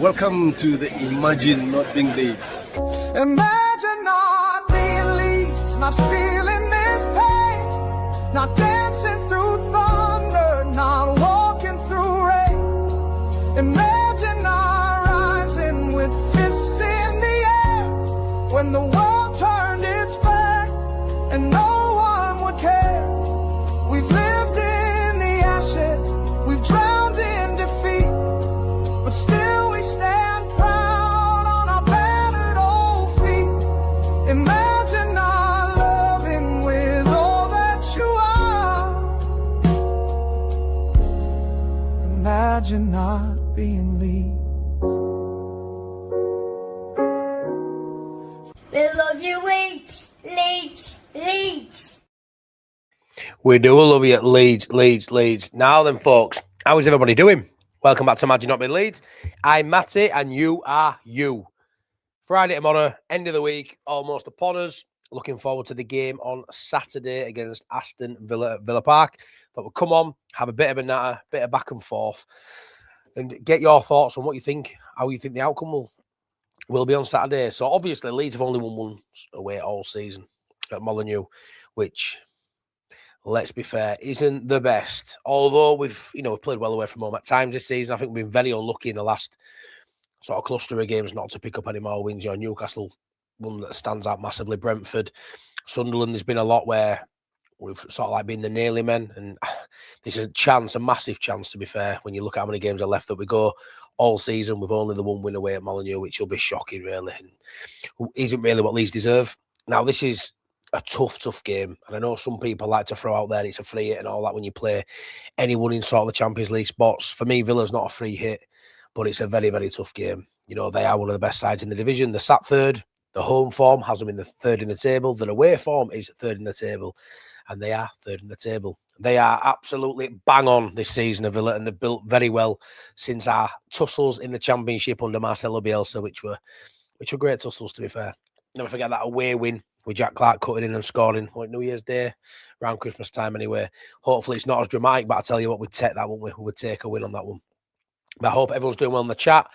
Welcome to the Imagine Not Being Leeds. Imagine not being Leeds, not feeling this pain, not dancing through thunder, not walking through rain. Imagine not rising with fists in the air when the world turned its back and no one would care. We've lived in the ashes, we've drowned in defeat, but still we stand proud on our battered old feet. Imagine not loving with all that you are. Imagine not being Leeds. We love you, Leeds, Leeds, Leeds. We do love you, Leeds. Now then, folks, how is everybody doing? Welcome back to Imagine Not Being Leeds. I'm Matty, and you are you. Friday tomorrow, end of the week, almost upon us. Looking forward to the game on Saturday against Aston Villa at Villa Park. But we'll come on, have a bit of a natter, bit of back and forth, and get your thoughts on what you think, how you think the outcome will be on Saturday. So obviously, Leeds have only won once away all season at Molineux, which, let's be fair, isn't the best. Although we've played well away from home at times this season. I think we've been very unlucky in the last sort of cluster of games not to pick up any more wins. Newcastle, one that stands out massively. Brentford, Sunderland, there's been a lot where we've sort of like been the nearly men. And there's a chance, a massive chance, to be fair, when you look at how many games are left, that we go all season with only the one win away at Molineux, which will be shocking, really. And isn't really what Leeds deserve. Now, this is a tough game. And I know some people like to throw out there it's a free hit and all that when you play anyone in sort of the Champions League spots. For me, Villa's not a free hit, but it's a very, very tough game. They are one of the best sides in the division. They're sat third. The home form has them in the third in the table. Their away form is third in the table. And they are third in the table. They are absolutely bang on this season of Villa, and they've built very well since our tussles in the Championship under Marcelo Bielsa, which were great tussles, to be fair. Never forget that away win with Jack Clark cutting in and scoring on New Year's Day, around Christmas time anyway. Hopefully it's not as dramatic, but I tell you what, we'd take that one. We would take a win on that one. But I hope everyone's doing well in the chat.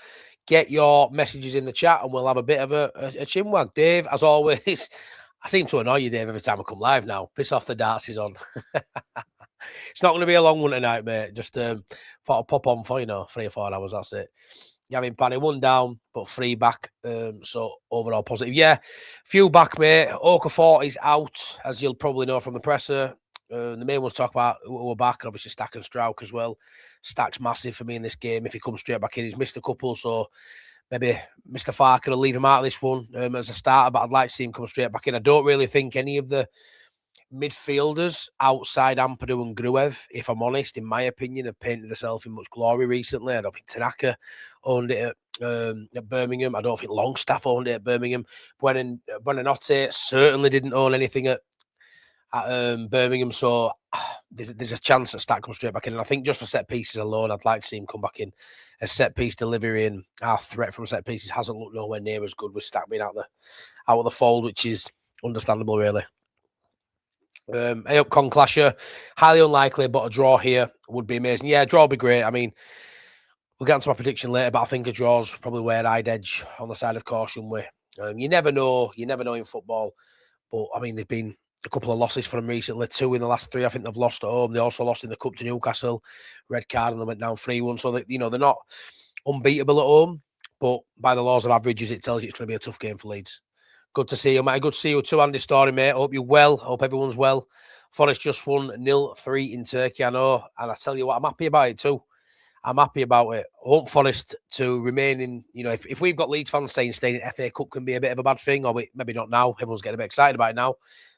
Get your messages in the chat and we'll have a bit of a chinwag. Dave, as always, I seem to annoy you, Dave, every time I come live now. Piss off, the darts is on. It's not going to be a long one tonight, mate. Just thought I'd pop on for, 3 or 4 hours, that's it. Gavin Paddy, 1 down, but 3 back. So overall positive. Yeah, few back, mate. OKAFOR is out, as you'll probably know from the presser. The main ones talk about who are back, and obviously Stack and Strauch as well. Stack's massive for me in this game. If he comes straight back in, he's missed a couple, so maybe Mr. Farke will leave him out of this one as a starter, but I'd like to see him come straight back in. I don't really think any of the midfielders outside Ampadu and Gruev, if I'm honest, in my opinion, have painted themselves in much glory recently. I don't think Tanaka owned it at Birmingham. I don't think Longstaff owned it at Birmingham. Buonanotte certainly didn't own anything at Birmingham. So there's a chance that Stack comes straight back in. And I think just for set pieces alone, I'd like to see him come back in as set piece delivery, and our threat from set pieces hasn't looked nowhere near as good with Stack being out of the fold, which is understandable, really. Hey up, Conclasher. Highly unlikely, but a draw here would be amazing. Yeah, a draw would be great. I mean, we'll get into my prediction later, but I think a draw's probably where I'd edge on the side of caution with. You never know in football. But, I mean, there's been a couple of losses for them recently. 2 in the last 3, I think they've lost at home. They also lost in the Cup to Newcastle. Red card, and they went down 3-1. So, they're not unbeatable at home. But by the laws of averages, it tells you it's going to be a tough game for Leeds. Good to see you, mate. Good to see you too, Andy Story, mate. Hope you're well. Hope everyone's well. Forest just won 0-3 in Turkey, I know. And I tell you what, I'm happy about it too. I'm happy about it. I want Forest to remain in, if we've got Leeds fans saying staying in FA Cup can be a bit of a bad thing, or maybe not now. Everyone's getting a bit excited about it now.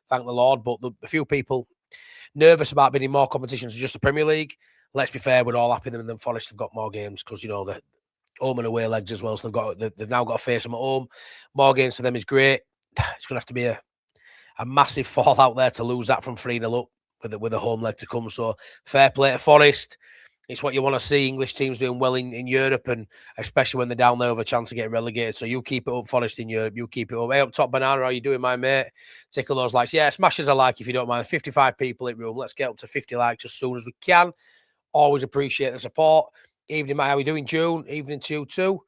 Thank the Lord. But a few people nervous about being in more competitions than just the Premier League. Let's be fair, we're all happy that Forest have got more games because, the home and away legs as well. So they've now got to face them at home. More games for them is great. It's going to have to be a massive fallout there to lose that from 3-0 up with a home leg to come. So fair play to Forest. It's what you want to see. English teams doing well in Europe, and especially when they're down there with a chance of getting relegated. So you keep it up, Forest, in Europe. You keep it up. Hey, up top, Banana, how you doing, my mate? Tickle those likes. Yeah, smash us a like if you don't mind. 55 people in room. Let's get up to 50 likes as soon as we can. Always appreciate the support. Evening, Matt. How we doing, June? Evening to you too.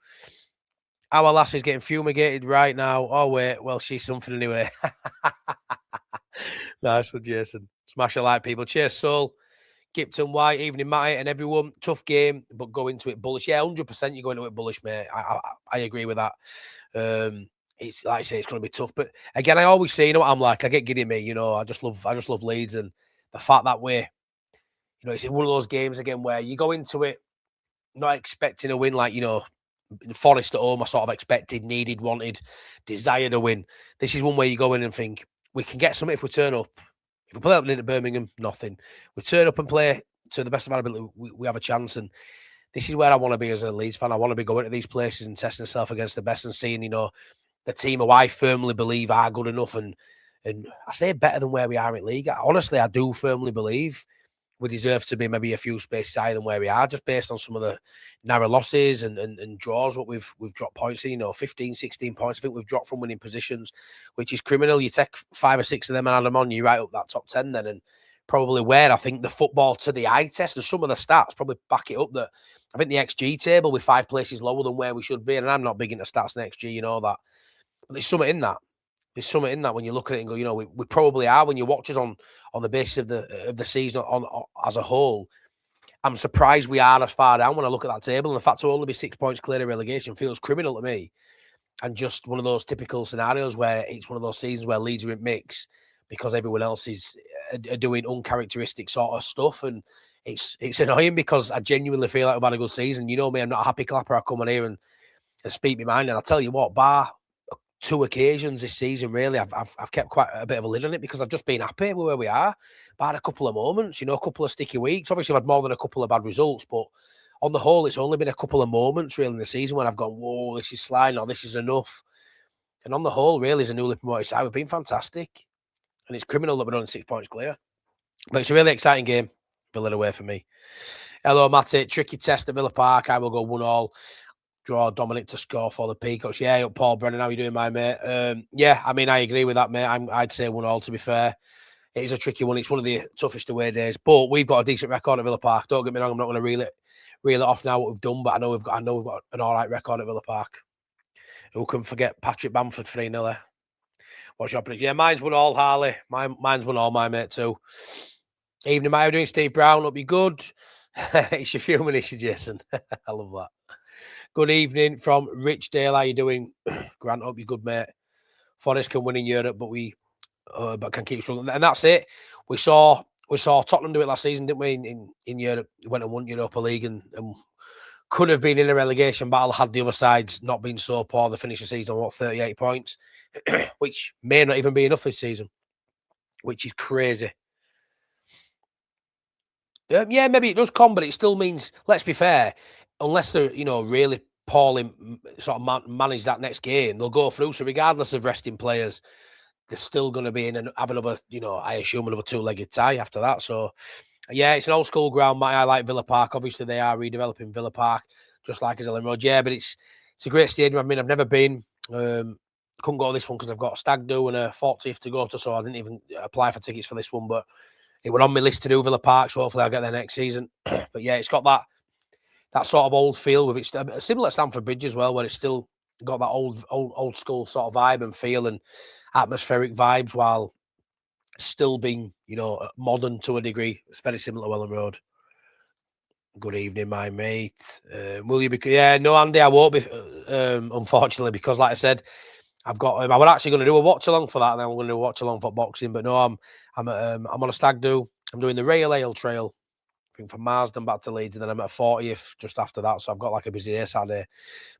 Our lass is getting fumigated right now. Oh, wait. Well, she's something anyway. Nice one, Jason. Smash a like, people. Cheers, Soul. Gipton White, evening, Matty, and everyone. Tough game, but go into it bullish. Yeah, 100% you go into it bullish, mate. I agree with that. It's like I say, it's going to be tough. But again, I always say, you know what I'm like? I get giddy, me. You know, I just love Leeds, and the fact that way, you know, it's one of those games again where you go into it not expecting a win, like, you know, Forest at home, I sort of expected, needed, wanted, desired a win. This is one where you go in and think, we can get something if we turn up. If we play up into Birmingham, nothing. We turn up and play to the best of our ability, we have a chance. And this is where I want to be as a Leeds fan. I want to be going to these places and testing myself against the best and seeing, you know, the team who I firmly believe are good enough. And I say better than where we are in league. Honestly, I do firmly believe we deserve to be maybe a few spaces higher than where we are, just based on some of the narrow losses and draws, what we've dropped points in, you know, 15, 16 points. I think we've dropped from winning positions, which is criminal. You take 5 or 6 of them and add them on, you right up that top 10 then. And probably where I think the football to the eye test and some of the stats probably back it up, that I think the XG table with 5 places lower than where we should be. And I'm not big into stats and XG, you know that. But there's something in that. There's something in that when you look at it and go, you know, we probably are, when you watch us on the basis of the season on as a whole. I'm surprised we are as far down when I look at that table. And the fact to only be 6 points clear of relegation feels criminal to me. And just one of those typical scenarios where it's one of those seasons where Leeds are in mix because everyone else is doing uncharacteristic sort of stuff. And it's annoying because I genuinely feel like we've had a good season. You know me, I'm not a happy clapper. I come on here and speak my mind. And I'll tell you what, bar 2 occasions this season, really, I've kept quite a bit of a lid on it because I've just been happy with where we are. But I had a couple of moments, you know, a couple of sticky weeks. Obviously, I've had more than a couple of bad results, but on the whole, it's only been a couple of moments really in the season when I've gone, whoa, this is sliding, or this is enough. And on the whole, really, as a newly promoted side, we've been fantastic. And it's criminal that we're only 6 points clear. But it's a really exciting game. Villa away for me. Hello, Matty. Tricky test at Villa Park. I will go 1-1. Draw Dominic to score for the Peacocks. Yeah, Paul Brennan, how you doing, my mate? Yeah, I mean, I agree with that, mate. I'd say 1-1, to be fair. It is a tricky one. It's one of the toughest away days, but we've got a decent record at Villa Park. Don't get me wrong, I'm not going to reel it off now what we've done, but I know we've got an all right record at Villa Park. Who can forget Patrick Bamford 3-0 there? What's your prediction? Yeah, mine's 1-1, Harley. Mine's 1-1, my mate too. Evening, mate. How you doing, Steve Brown? Hope you good. It's your fuming issue, Jason. I love that. Good evening from Richdale. How you doing? Grant, hope you're good, mate. Forest can win in Europe, but can keep struggling. And that's it. We saw Tottenham do it last season, didn't we? In Europe, went and won Europa League and could have been in a relegation battle had the other sides not been so poor. They finished the season on 38 points, which may not even be enough this season, which is crazy. Yeah, maybe it does come, but it still means, let's be fair, unless they're, you know, really poorly sort of manage that next game, they'll go through. So regardless of resting players, they're still going to be in and have another, you know, I assume another 2-legged tie after that. So yeah, it's an old school ground. I like Villa Park. Obviously, they are redeveloping Villa Park, just like as Ellen Road. Yeah, but it's a great stadium. I mean, I've never been. Couldn't go to this one because I've got a stag do and a 40th to go to, so I didn't even apply for tickets for this one. But it went on my list to do Villa Park, so hopefully I'll get there next season. But yeah, it's got that sort of old feel with it. Similar to Stamford Bridge as well, where it's still got that old school sort of vibe and feel and atmospheric vibes, while still being, you know, modern to a degree. It's very similar to Welland Road. Good evening, my mate. Will you be? Yeah, no, Andy, I won't be. Unfortunately, because like I said, I've got. I was actually going to do a watch along for that, and then I'm going to do a watch along for boxing. But no, I'm on a stag do. I'm doing the Rail Ale Trail. I think from Marsden back to Leeds, and then I'm at 40th just after that. So I've got like a busy day Saturday.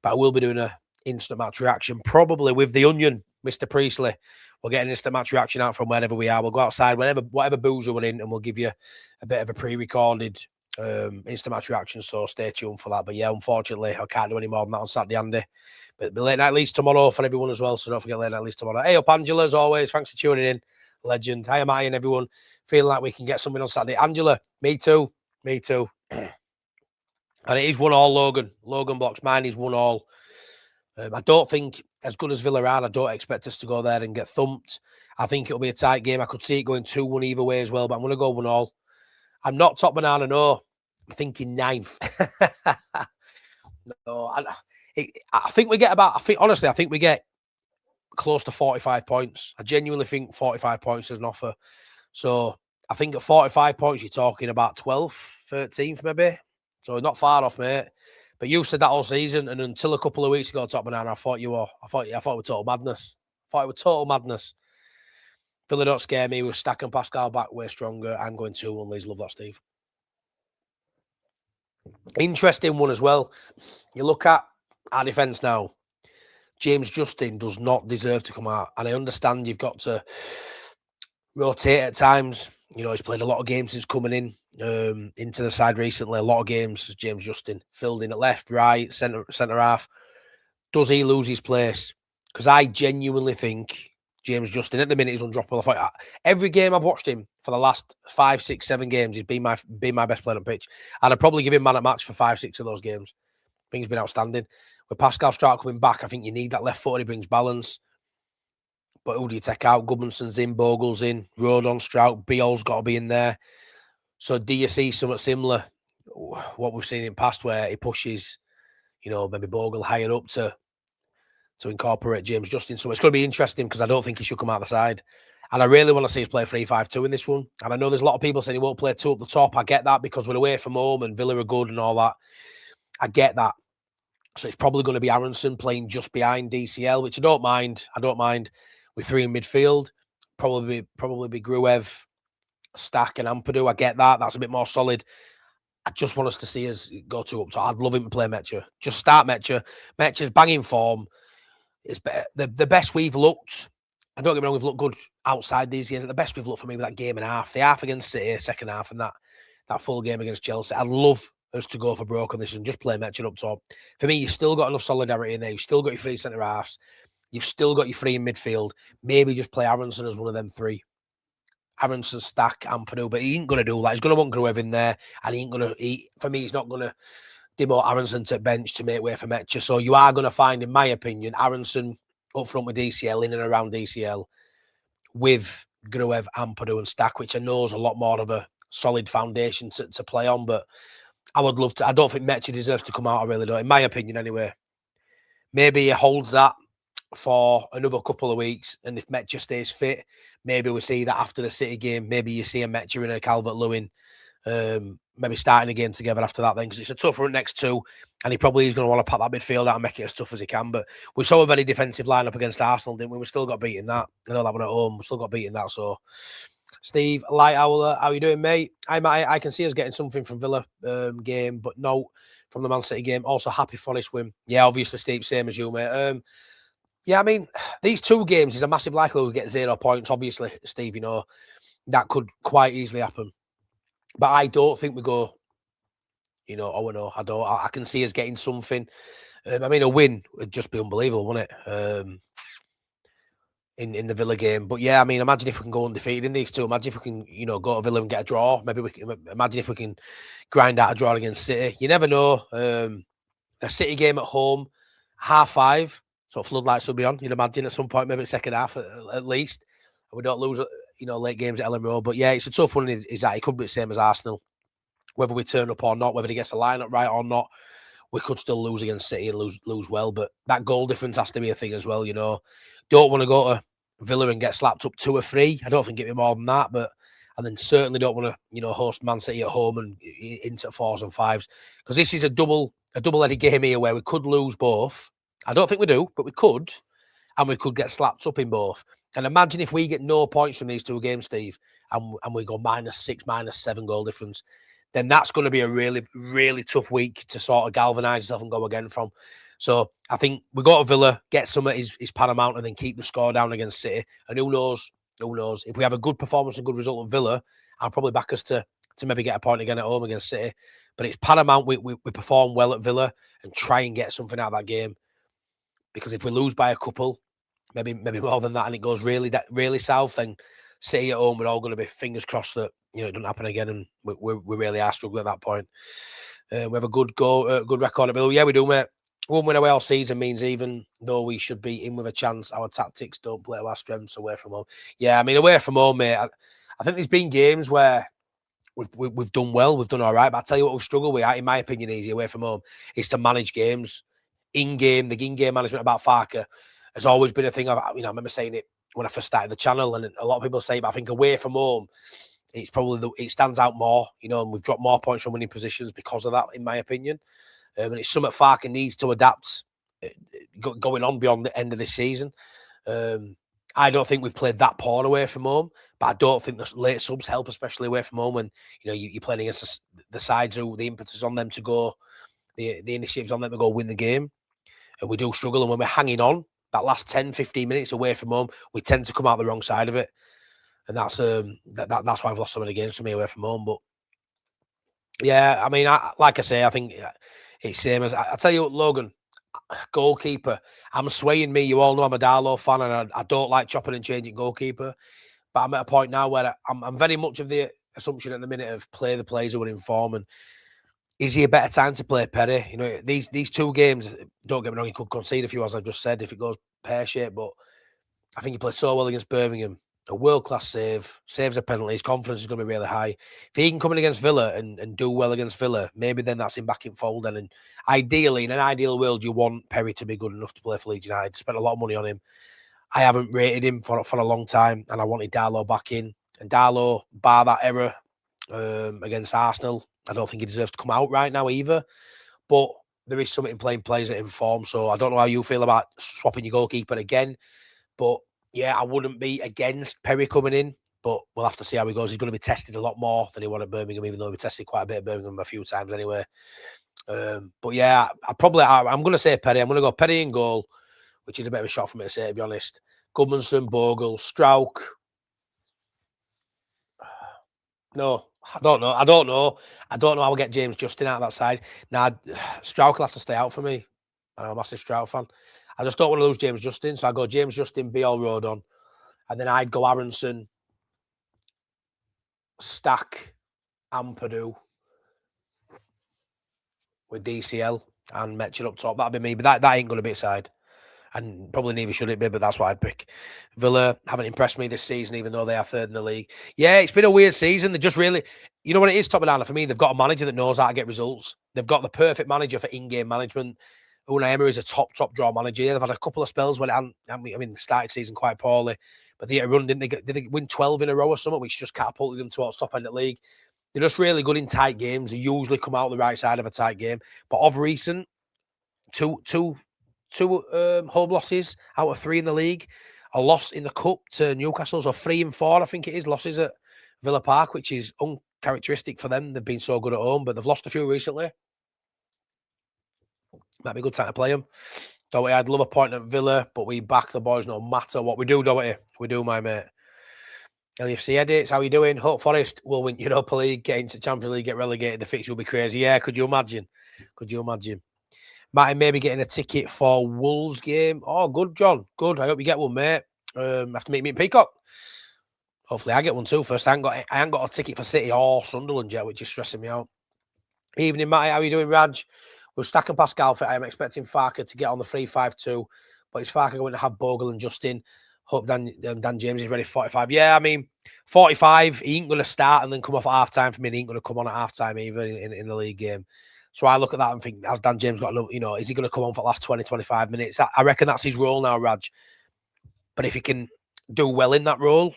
But I will be doing a instant match reaction, probably with the Onion, Mr. Priestley. We'll get an instant match reaction out from wherever we are. We'll go outside, whatever boozer we're in, and we'll give you a bit of a pre-recorded instant match reaction. So stay tuned for that. But yeah, unfortunately, I can't do any more than that on Saturday, Andy. But the late night leads tomorrow for everyone as well. So don't forget late night leads tomorrow. Hey up, Angela, as always. Thanks for tuning in. Legend. Hi, am I and everyone feeling like we can get something on Saturday? Angela, me too. Me too. And it is 1-1, Logan. Logan Blocks. Mine is 1-1. I don't think, as good as Villa are, I don't expect us to go there and get thumped. I think it'll be a tight game. I could see it going 2-1 either way as well, but I'm going to go 1-1. I'm not top banana, no. I'm thinking 9th. No, I think we get honestly, I think we get close to 45 points. I genuinely think 45 points is an offer. So I think at 45 points, you're talking about 12th, 13th, maybe. So not far off, mate. But you said that all season, and until a couple of weeks ago, Top Banana, I thought it was total madness. Villa don't scare me. We're stacking Pascal back way stronger. I'm going 2-1 Leeds. Love that, Steve. Interesting one as well. You look at our defence now. James Justin does not deserve to come out. And I understand you've got to rotate at times. You know, he's played a lot of games since coming in into the side recently. A lot of games as James Justin filled in at left, right, centre half. Does he lose his place? Because I genuinely think James Justin at the minute is undroppable. I thought every game I've watched him for the last 5, 6, 7 games, he's been my best player on pitch. And I'd probably give him man at match for 5, 6 of those games. I think he's been outstanding. With Pascal Strout coming back, I think you need that left foot. He brings balance. But who do you take out? Gudmundsson's in, Bogle's in, Rodon, Strout, Biol's got to be in there. So do you see something similar? What we've seen in past where he pushes, you know, maybe Bogle higher up to incorporate James Justin. So it's going to be interesting because I don't think he should come out the side. And I really want to see us play 3-5-2 in this one. And I know there's a lot of people saying he won't play 2 up the top. I get that because we're away from home and Villa are good and all that. I get that. So it's probably going to be Aronson playing just behind DCL, which I don't mind. With 3 in midfield, probably be Gruev, Stack and Ampadu. I get that. That's a bit more solid. I just want us to see us go 2 up top. I'd love him to play Metcha. Just start Metcha. Metcha's banging form. It's the best we've looked. And don't get me wrong, we've looked good outside these games. The best we've looked for me with that game and a half. The half against City, second half, and that full game against Chelsea. I'd love us to go for broke on this and just play Metcha up top. For me, you've still got enough solidarity in there. You've still got your 3 centre halves. You've still got your 3 in midfield. Maybe just play Aronson as one of them 3. Aronson, Stack, Ampadu, but he ain't going to do that. He's going to want Gruev in there, and for me, he's not going to demote Aronson to bench to make way for Metcha. So you are going to find, in my opinion, Aronson up front with DCL, in and around DCL, with Gruev, Ampadu and Stack, which I know is a lot more of a solid foundation to play on, but I would love to. I don't think Metcha deserves to come out, I really don't, in my opinion anyway. Maybe he holds that for another couple of weeks, and if Metcha stays fit, maybe we see that after the City game. Maybe you see a Metcha and a Calvert-Lewin maybe starting a game together after that then, because it's a tough run next 2, and he probably is going to want to pack that midfield out and make it as tough as he can. But we saw a very defensive lineup against Arsenal, didn't we? We still got beaten that. I know that one at home. We still got beaten that. So Steve Lightower, how you doing, mate? I can see us getting something from Villa game, but no from the Man City game. Also happy for this win. Yeah, obviously, Steve, same as you, mate. Yeah, I mean, these 2 games is a massive likelihood to get 0 points. Obviously, Steve, you know, that could quite easily happen. But I don't think we go, you know, 0-0. I don't. I can see us getting something. I mean, a win would just be unbelievable, wouldn't it? In the Villa game. But yeah, I mean, imagine if we can go undefeated in these 2. Imagine if we can, you know, go to Villa and get a draw. Maybe we can. Imagine if we can grind out a draw against City. You never know. A City game at home, 5:30. So floodlights will be on. You'd imagine at some point, maybe second half at least. And we don't lose, you know, late games at Ellen Road. But yeah, it's a tough one. Is that it could be the same as Arsenal. Whether we turn up or not, whether he gets the lineup right or not, we could still lose against City and lose well. But that goal difference has to be a thing as well, you know. Don't want to go to Villa and get slapped up 2 or 3. I don't think it'd be more than that. And then certainly don't want to, you know, host Man City at home and into 4s and 5s. Because this is a double-headed game here where we could lose both. I don't think we do, but we could. And we could get slapped up in both. And imagine if we get no points from these 2 games, Steve, and we go -6, -7 goal difference. Then that's going to be a really, really tough week to sort of galvanise yourself and go again from. So I think we go to Villa, get some of his paramount, and then keep the score down against City. And who knows? If we have a good performance and good result at Villa, I'll probably back us to maybe get a point again at home against City. But it's paramount we perform well at Villa and try and get something out of that game. Because if we lose by a couple, maybe more than that, and it goes really south, then City at home, we're all going to be fingers crossed that, you know, it doesn't happen again, and we really are struggling at that point. We have a good record at Villa. Yeah, we do, mate. 1 win away all season means even though we should be in with a chance, our tactics don't play to our strengths away from home. Yeah, I mean, away from home, mate, I think there's been games where we've done well. We've done all right. But I tell you what, we've struggled with, in my opinion, easy away from home, is to manage games in game. The in-game management about Farke has always been a thing. I remember saying it when I first started the channel, and a lot of people say it, but I think away from home, it's probably it stands out more. And we've dropped more points from winning positions because of that, in my opinion. And it's something Farke needs to adapt going on beyond the end of this season. I don't think we've played that poor away from home, but I don't think the late subs help, especially away from home when you're playing against the sides who the impetus on them to go, the initiatives on them to go win the game. And we do struggle. And when we're hanging on that last 10, 15 minutes away from home, we tend to come out the wrong side of it. And that's why I've lost some of the games for me away from home. But yeah, I mean, like I say, I think it's same as I tell you what, Logan, goalkeeper. I'm swaying me. You all know I'm a Darlow fan, and I don't like chopping and changing goalkeeper. But I'm at a point now where I'm very much of the assumption at the minute of play the players who are in form. And is he a better time to play Perri? These two games, don't get me wrong, he could concede a few, as I just said, if it goes pear-shaped. But I think he played so well against Birmingham. A world-class saves a penalty. His confidence is going to be really high. If he can come in against Villa and do well against Villa, maybe then that's him back in fold. And ideally, in an ideal world, you want Perri to be good enough to play for Leeds United. Spent a lot of money on him. I haven't rated him for a long time, and I wanted Darlow back in. And Darlow, bar that error against Arsenal, I don't think he deserves to come out right now either. But there is something in playing players that in form. So I don't know how you feel about swapping your goalkeeper again. But yeah, I wouldn't be against Perri coming in, but we'll have to see how he goes. He's going to be tested a lot more than he was at Birmingham, even though we tested quite a bit at Birmingham a few times anyway. But yeah, I'm going to say Perri. I'm going to go Perri in goal, which is a bit of a shock for me to say, to be honest. Gudmundsson, Bogle, Strauch. No, I don't know. I don't know how I'll get James Justin out of that side. Now, Strauch will have to stay out for me. I'm a massive Strauch fan. I just don't want to lose James Justin. So I go James Justin, BL Rodon. And then I'd go Aronson, Stack, Ampadu with DCL and Metchin up top. That'd be me. But that ain't going to be a side. And probably neither should it be, but that's what I'd pick. Villa haven't impressed me this season, even though they are third in the league. Yeah, it's been a weird season. They just really, you know what it is, top banana for me? They've got a manager that knows how to get results. They've got the perfect manager for in-game management. Unai Emery is a top draw manager. They've had a couple of spells when they started season quite poorly, but they hit a run, didn't they? Did they win 12 in a row or something, which just catapulted them towards top end of the league? They're just really good in tight games. They usually come out the right side of a tight game. But of recent, two home losses out of 3 in the league, a loss in the cup to Newcastle, so 3 and 4, I think it is, losses at Villa Park, which is uncharacteristic for them. They've been so good at home, but they've lost a few recently. Might be a good time to play them. Doherty, I'd love a point at Villa, but we back the boys no matter what we do, Doherty. We do, my mate. LFC edits, how you doing? Hope Forest will win Europa League, get into Champions League, get relegated. The fixture will be crazy. Yeah, could you imagine? Martin maybe getting a ticket for Wolves game. Oh, good, John. Good. I hope you get one, mate. Have to meet me in Peacock. Hopefully I get one too first. I ain't got a ticket for City or Sunderland yet, which is stressing me out. Evening, Matty. How are you doing, Raj? We're stacking Pascal fit. I am expecting Farke to get on the 3-5-2, but is Farke going to have Bogle and Justin? Hope Dan James is ready for 45. Yeah, I mean, 45, he ain't going to start and then come off at half-time for me. He ain't going to come on at half-time either in the league game. So I look at that and think, has Dan James got, is he going to come on for the last 20, 25 minutes? I reckon that's his role now, Raj. But if he can do well in that role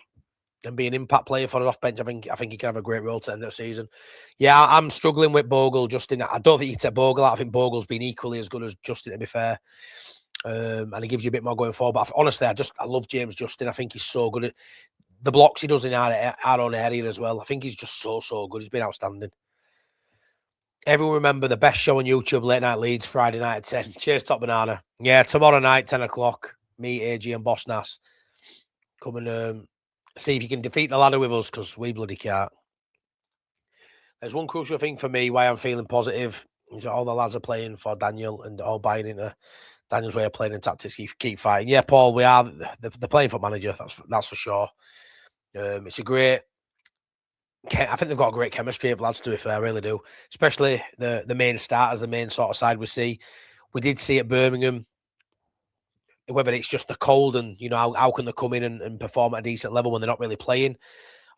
and be an impact player for the off bench, I think he can have a great role to end the season. Yeah, I'm struggling with Bogle, Justin. I don't think you take Bogle out. I think Bogle's been equally as good as Justin, to be fair. And he gives you a bit more going forward. But honestly, I love James Justin. I think he's so good at the blocks he does in our own area as well. I think he's just so good. He's been outstanding. Everyone remember the best show on YouTube, Late Night Leeds, Friday night at 10. Cheers, Top Banana. Yeah, tomorrow night, 10 o'clock. Me, AG and Boss Nass. Come and see if you can defeat the ladder with us, because we bloody can't. There's one crucial thing for me, why I'm feeling positive, is that all the lads are playing for Daniel and all buying into Daniel's way of playing and tactics. Keep fighting. Yeah, Paul, we are the playing for manager, that's for sure. It's a great... I think they've got a great chemistry of lads, to be fair, I really do. Especially the main starters, the main sort of side we see. We did see at Birmingham, whether it's just the cold and, how can they come in and perform at a decent level when they're not really playing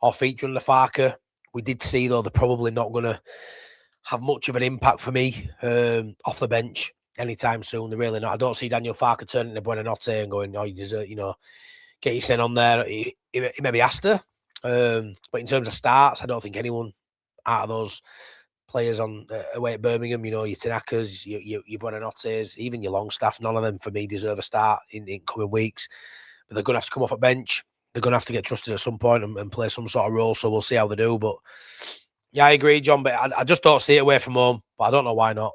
or featuring the Farke. we did see, though, they're probably not going to have much of an impact for me off the bench anytime soon. They're really not. I don't see Daniel Farke turning to Buonanotte and going, "Oh, you deserve, get your sin on there." He maybe asked her, but in terms of starts, I don't think anyone out of those players on away at Birmingham, your Tanakas, your Buonanottes, even your Longstaff, none of them for me deserve a start in coming weeks. But they're going to have to come off a bench. They're going to have to get trusted at some point and play some sort of role. So we'll see how they do. But yeah, I agree, John. But I just don't see it away from home. But I don't know why not.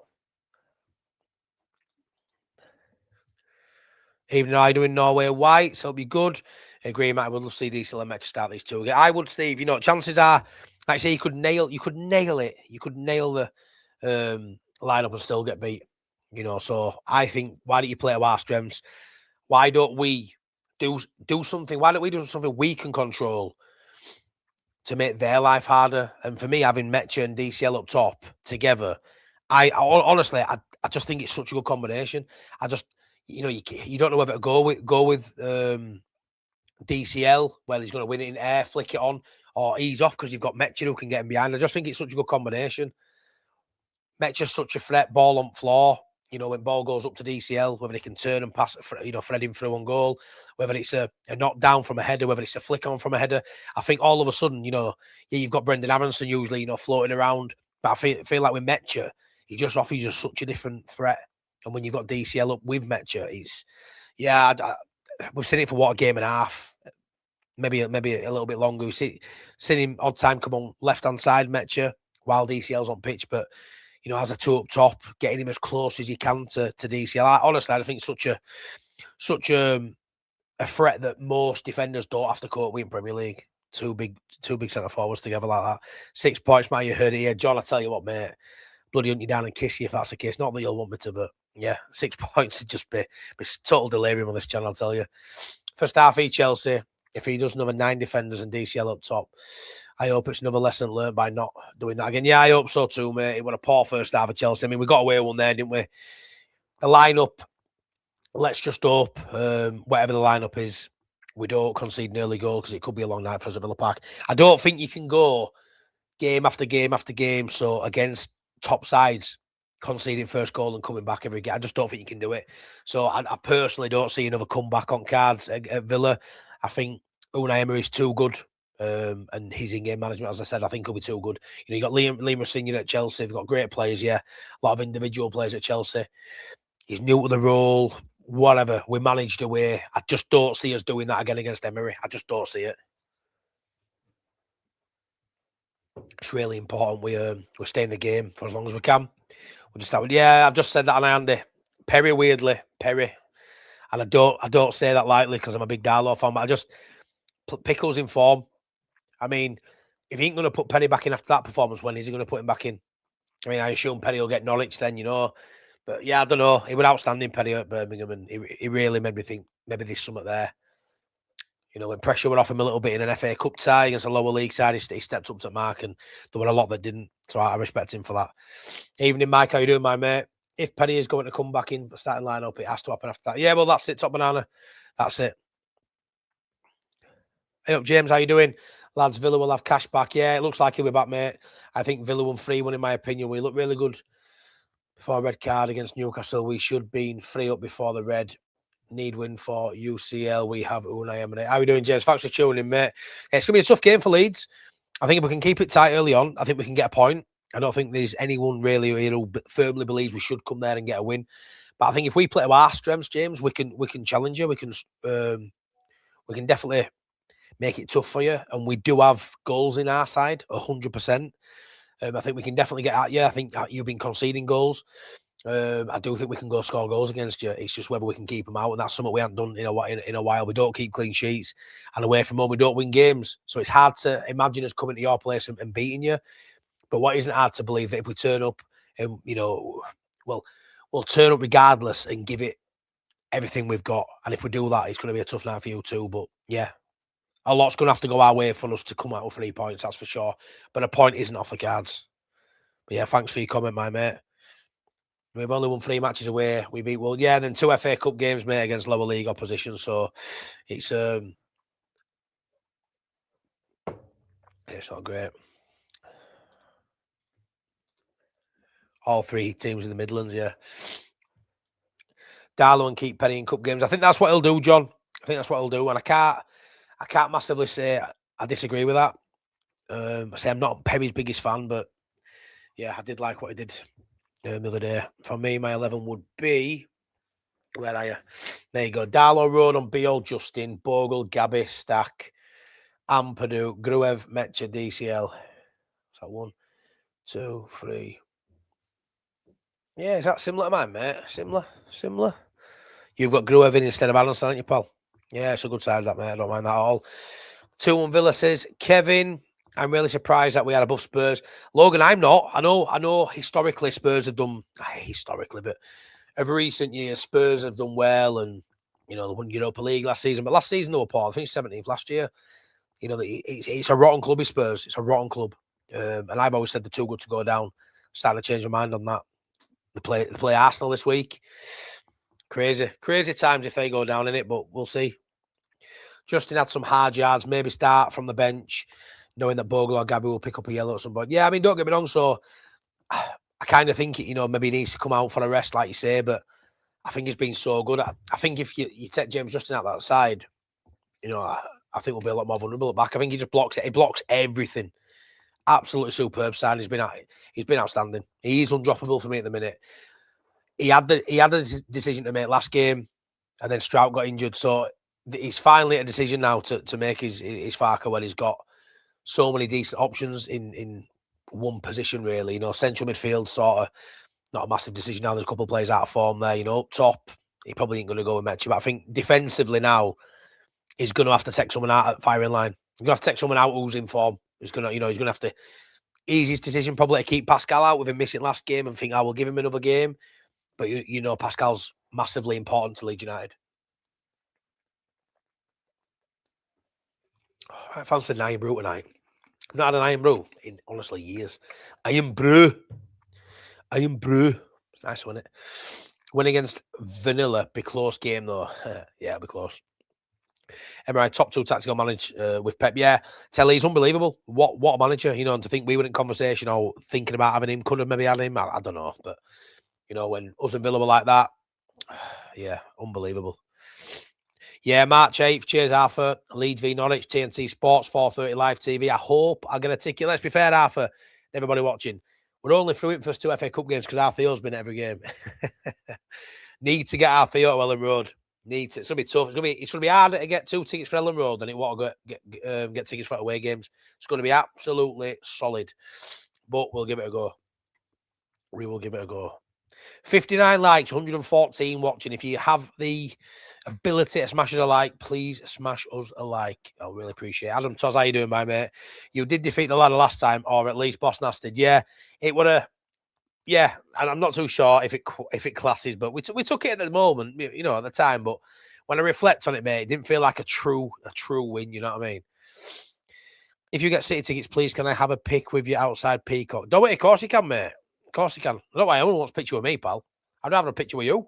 Even though I do in Norway white, so it'll be good. I agree, Matt. I would love to see DC Lemaitre start these two again. I would, Steve. Chances are, like I say, you could nail it. You could nail the lineup and still get beat. So I think, why don't you play to our strengths? Why don't we do something? Why don't we do something we can control to make their life harder? And for me, having Metcha and DCL up top together, I honestly, I just think it's such a good combination. I just, you don't know whether to go with DCL, whether he's going to win it in air, flick it on, or ease off because you've got Metcha who can get him behind. I just think it's such a good combination. Metcha's such a threat, ball on floor. When ball goes up to DCL, whether he can turn and pass, thread him through on goal, whether it's a knockdown from a header, whether it's a flick on from a header. I think all of a sudden, you've got Brendan Aronson usually, floating around. But I feel like with Metcha, he just offers you such a different threat. And when you've got DCL up with Metcha, we've seen it for what, a game and a half, maybe a little bit longer. We've seen him odd time come on left-hand side, Metcha, while DCL's on pitch. But as a two up top, getting him as close as you can to DCL. Honestly, I think it's such a threat that most defenders don't have to cope with in Premier League. Two big centre forwards together like that. 6 points, man. You heard it here, John. I tell you what, mate. Bloody hunt you down and kiss you if that's the case. Not that you'll want me to, but yeah, 6 points would just be total delirium on this channel, I'll tell you. First half, Chelsea. If he does another 9 defenders and DCL up top, I hope it's another lesson learned by not doing that again. Yeah, I hope so too, mate. It was a poor first half of Chelsea. I mean, we got away one there, didn't we? The lineup, let's just hope, whatever the lineup is, we don't concede an early goal because it could be a long night for us at Villa Park. I don't think you can go game after game after game. So against top sides, conceding first goal and coming back every game, I just don't think you can do it. So I personally don't see another comeback on cards at Villa. I think Unai Emery is too good. And his in-game management, as I said, I think he'll be too good. You got Liam Rossignol at Chelsea. They've got great players, yeah. A lot of individual players at Chelsea. He's new to the role, whatever. We managed away. I just don't see us doing that again against Emery. I just don't see it. It's really important we stay in the game for as long as we can. We'll just start with, I've just said that on Andy. Perri, weirdly. Perri. And I don't say that lightly because I'm a big Darlow fan, but I just... Pickle's in form. I mean, if he ain't going to put Perri back in after that performance, when is he going to put him back in? I mean, I assume Perri will get Norwich then, But yeah, I don't know. He was outstanding, Perri, at Birmingham, and he really made me think maybe there's something there. When pressure went off him a little bit in an FA Cup tie against a lower league side, he stepped up to mark, and there were a lot that didn't. So I respect him for that. Evening, Mike. How you doing, my mate? If Perri is going to come back in the starting lineup, it has to happen after that. Yeah, well, that's it, Top Banana. That's it. Hey up, James. How you doing? Lads, Villa will have cash back. Yeah, it looks like he'll be back, mate. I think Villa won 3-1 in my opinion. We look really good before a red card against Newcastle. We should be 3-up before the red. Need win for UCL. We have Unai Emery. How are you doing, James? Thanks for tuning in, mate. It's going to be a tough game for Leeds. I think if we can keep it tight early on, I think we can get a point. I don't think there's anyone really who firmly believes we should come there and get a win. But I think if we play to our strengths, James, we can challenge you. We can definitely make it tough for you, and we do have goals in our side, 100%. I think we can definitely get at you. I think you've been conceding goals. I do think we can go score goals against you. It's just whether we can keep them out, and that's something we haven't done in a while. We don't keep clean sheets, and away from home, we don't win games. So it's hard to imagine us coming to your place and beating you. But what isn't hard to believe that if we turn up, and we'll turn up regardless and give it everything we've got. And if we do that, it's going to be a tough night for you too. But yeah. A lot's going to have to go our way for us to come out with 3 points, that's for sure. But a point isn't off the cards. But yeah, thanks for your comment, my mate. We've only won 3 matches away. We beat then 2 FA Cup games, mate, against lower league opposition. So it's not great. All 3 teams in the Midlands, yeah. Darlow and keep Perri in cup games. I think that's what he'll do, John. I think that's what he'll do. And I can't massively say I disagree with that. I say I'm not Perry's biggest fan, but yeah, I did like what he did the other day. For me, my 11 would be, where are you? There you go. Darlow, Rodon, Beal, Justin, Bogle, Gabby, Stack, Ampadu, Gruev, Metcha, DCL. Is that 1, 2, 3? Yeah, is that similar to mine, mate? Similar. You've got Gruev in instead of Anderson, haven't you, pal? Yeah, it's a good side of that, mate. I don't mind that at all. 2-1 Villa says, Kevin, I'm really surprised that we had above Spurs. Logan, I'm not. I know historically Spurs have done, but over recent years, Spurs have done well, and, you know, they won Europa League last season. But last season, they were poor. I think 17th last year. You know, it's a rotten club, Spurs. It's a rotten club. And I've always said they're too good to go down. Starting to change my mind on that. They play Arsenal this week. Crazy times if they go down in it, but we'll see. Justin had some hard yards, maybe start from the bench, knowing that Bogle or Gabby will pick up a yellow at some point. Yeah, I mean, don't get me wrong. So I kind of think, you know, maybe he needs to come out for a rest, like you say, but I think he's been so good. I think if you take James Justin out that side, you know, I think we'll be a lot more vulnerable at back. I think he just blocks it. He blocks everything. Absolutely superb sign. He's been outstanding. He's undroppable for me at the minute. He had a decision to make last game, and then Strout got injured. So he's finally at a decision now to make his Farke, where he's got so many decent options in one position, really. You know, central midfield, sort of not a massive decision now. There's a couple of players out of form there. You know, up top, he probably ain't going to go with Metchi. But I think defensively now, he's going to have to take someone out at firing line. He's going to have to take someone out who's in form. He's going to have to. Easiest decision probably to keep Pascal out with him missing last game and think, I will give him another game. But you know, Pascal's massively important to Leeds United. I fancied an iron brew tonight. I've not had an iron brew in, honestly, years. Iron brew. Nice, wasn't it? Win against Vanilla. Be close game, though. Yeah, it'll be close. MRI, top 2 tactical manage with Pep. Yeah, Telly's unbelievable. What a manager, you know, and to think we were in conversation or thinking about having him, could have maybe had him. I don't know. But, you know, when Aston Villa were like that, yeah, unbelievable. Yeah, March 8th. Cheers, Arthur. Leeds v Norwich, TNT Sports, 4:30 live TV. I hope I get a ticket. Let's be fair, Arthur. Everybody watching. We're only through it first 2 FA Cup games because our Theo's been at every game. Need to get our Theo to Ellen Road. Need to. It's gonna be tough. It's gonna be harder to get 2 tickets for Ellen Road than it was to get tickets for away games. It's going to be absolutely solid, but we'll give it a go. We will give it a go. 59 likes, 114 watching. If you have the ability to smash us a like, please smash us a like. I'll really appreciate it. Adam Toz, how you doing, my mate? You did defeat the ladder last time, or at least Boss Nass did. Yeah, it would have. Yeah, and I'm not too sure if it classes, but we took it at the moment, you know, at the time. But when I reflect on it, mate, it didn't feel like a true win. You know what I mean? If you get City tickets, please, can I have a pic with you outside Peacock? Don't worry, of course you can, mate. Of course you can. I don't know why anyone wants a picture with me, pal. I'd rather have a picture with you.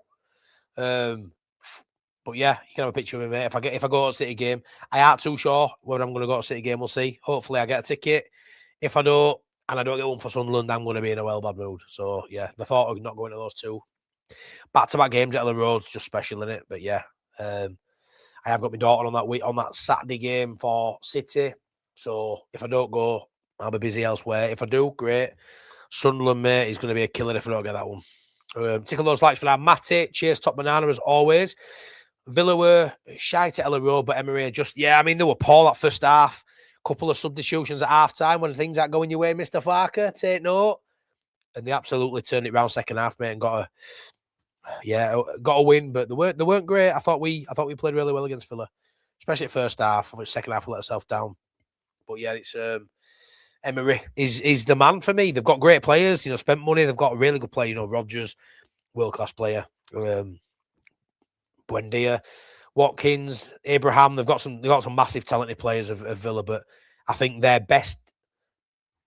But yeah, you can have a picture with me, mate. If I go to a City game, I aren't too sure whether I'm going to go to a City game. We'll see. Hopefully, I get a ticket. If I don't, and I don't get one for Sunderland, I'm going to be in a well-bad mood. So yeah, the thought of not going to those 2 back-to-back games at Ellen Road's just special, in it. But yeah, I have got my daughter on that Saturday game for City. So if I don't go, I'll be busy elsewhere. If I do, great. Sunderland, mate, is going to be a killer if I don't get that one. Tickle those likes for that. Matty, cheers, top banana as always. Villa were shite at Ellen Road, but Emery I mean, they were poor that first half. Couple of substitutions at half time when things aren't going your way, Mr. Farke, take note. And they absolutely turned it round second half, mate, and got a win, but they weren't great. I thought we played really well against Villa, especially first half. I think second half we let ourselves down. But yeah, it's Emery is the man for me. They've got great players, you know, spent money. They've got a really good player, you know, Rodgers, world-class player. Buendia, Watkins, Abraham. They've got some massive talented players of Villa, but I think their best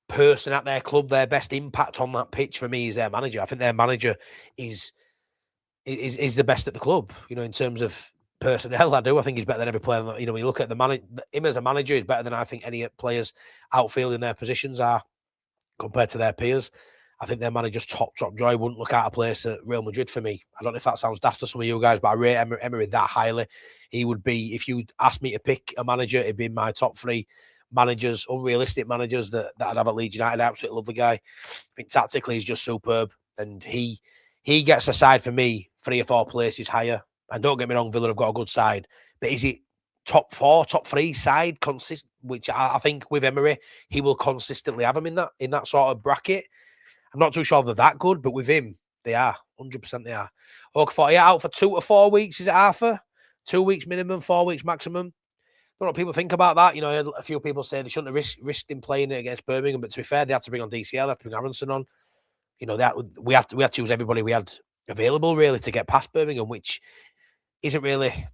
person at their club, their best impact on that pitch for me is their manager. I think their manager is the best at the club, you know, in terms of personnel. I think he's better than every player. You know, when you look at him as a manager, is better than I think any players outfield in their positions are compared to their peers. I think their manager's top joy wouldn't look out of place at Real Madrid for me. I don't know if that sounds daft to some of you guys, but I rate Emery that highly. He would be, if you asked me to pick a manager, it'd be my top 3 managers, unrealistic managers that I'd have at Leeds United. I absolutely love the guy. I think tactically he's just superb, and he gets a side for me 3 or 4 places higher. And don't get me wrong, Villa have got a good side, but is it top 4, top 3 side consistent? Which I think with Emery, he will consistently have them in that sort of bracket. I'm not too sure they're that good, but with him, they are. 100% they are. OKAFOR, yeah, out for 2 to 4 weeks, is it, Arthur? 2 weeks minimum, 4 weeks maximum. I don't know what people think about that. You know, a few people say they shouldn't have risked him playing it against Birmingham, but to be fair, they had to bring on DCL, they had to bring Aronson on. You know, we had to choose everybody we had available, really, to get past Birmingham, which isn't really,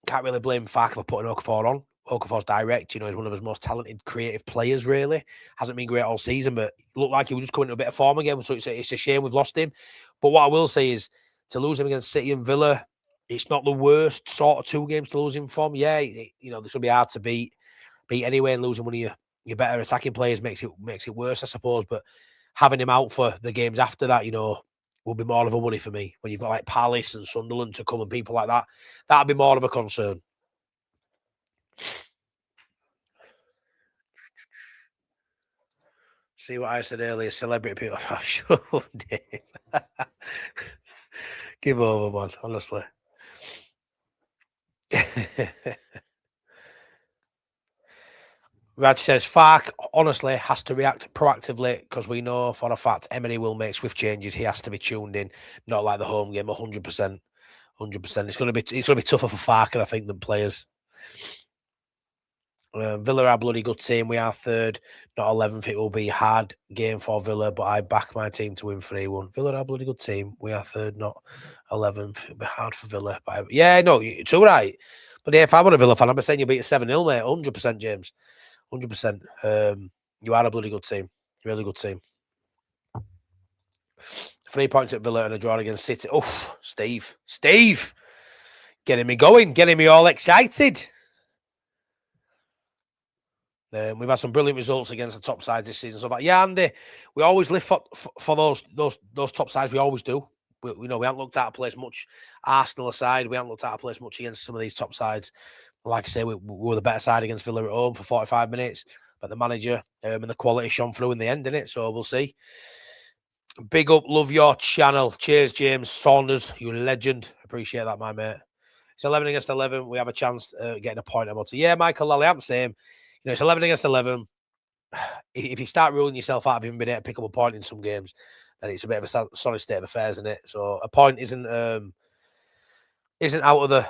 can't really blame Farke for putting OKAFOR on. OKAFOR's direct, you know, he's one of his most talented, creative players, really. Hasn't been great all season, but looked like he was just coming into a bit of form again, so it's a shame we've lost him. But what I will say is, to lose him against City and Villa, it's not the worst sort of 2 games to lose him from. Yeah, you know, this will be hard to beat anyway, and losing one of your better attacking players makes it worse, I suppose. But having him out for the games after that, you know, will be more of a worry for me. When you've got like Palace and Sunderland to come and people like that, that'd be more of a concern. See what I said earlier, celebrity people. Oh, shut up, Dave. Give over, man, honestly. Raj says, Farke honestly has to react proactively because we know for a fact Emery will make swift changes. He has to be tuned in, not like the home game, 100%. 100%. It's going to be tougher for Farke, I think, than players. Villa are a bloody good team. We are 3rd, not 11th. It will be a hard game for Villa, but I back my team to win 3-1. Villa are a bloody good team. We are 3rd, not 11th. It'll be hard for Villa. But yeah, no, it's all right. But yeah, if I'm a Villa fan, I'm saying you'll beat a 7-0, mate. 100%, James. 100%. You are a bloody good team. Really good team. 3 points at Villa and a draw against City. Oh, Steve. Getting me going. Getting me all excited. We've had some brilliant results against the top sides this season. So, yeah, Andy, we always live for those top sides. We always do. We haven't looked out of place much. Arsenal aside, we haven't looked out of place much against some of these top sides. Like I say, we were the better side against Villa at home for 45 minutes. But the manager and the quality shone through in the end, didn't it? So we'll see. Big up, love your channel. Cheers, James Saunders. You legend. Appreciate that, my mate. It's 11 against 11. We have a chance getting a point. Yeah, Michael Lally, I'm saying. You know, it's 11 against 11. If you start ruling yourself out of even being able to pick up a point in some games, then it's a bit of a sorry state of affairs, isn't it? So a point isn't out of the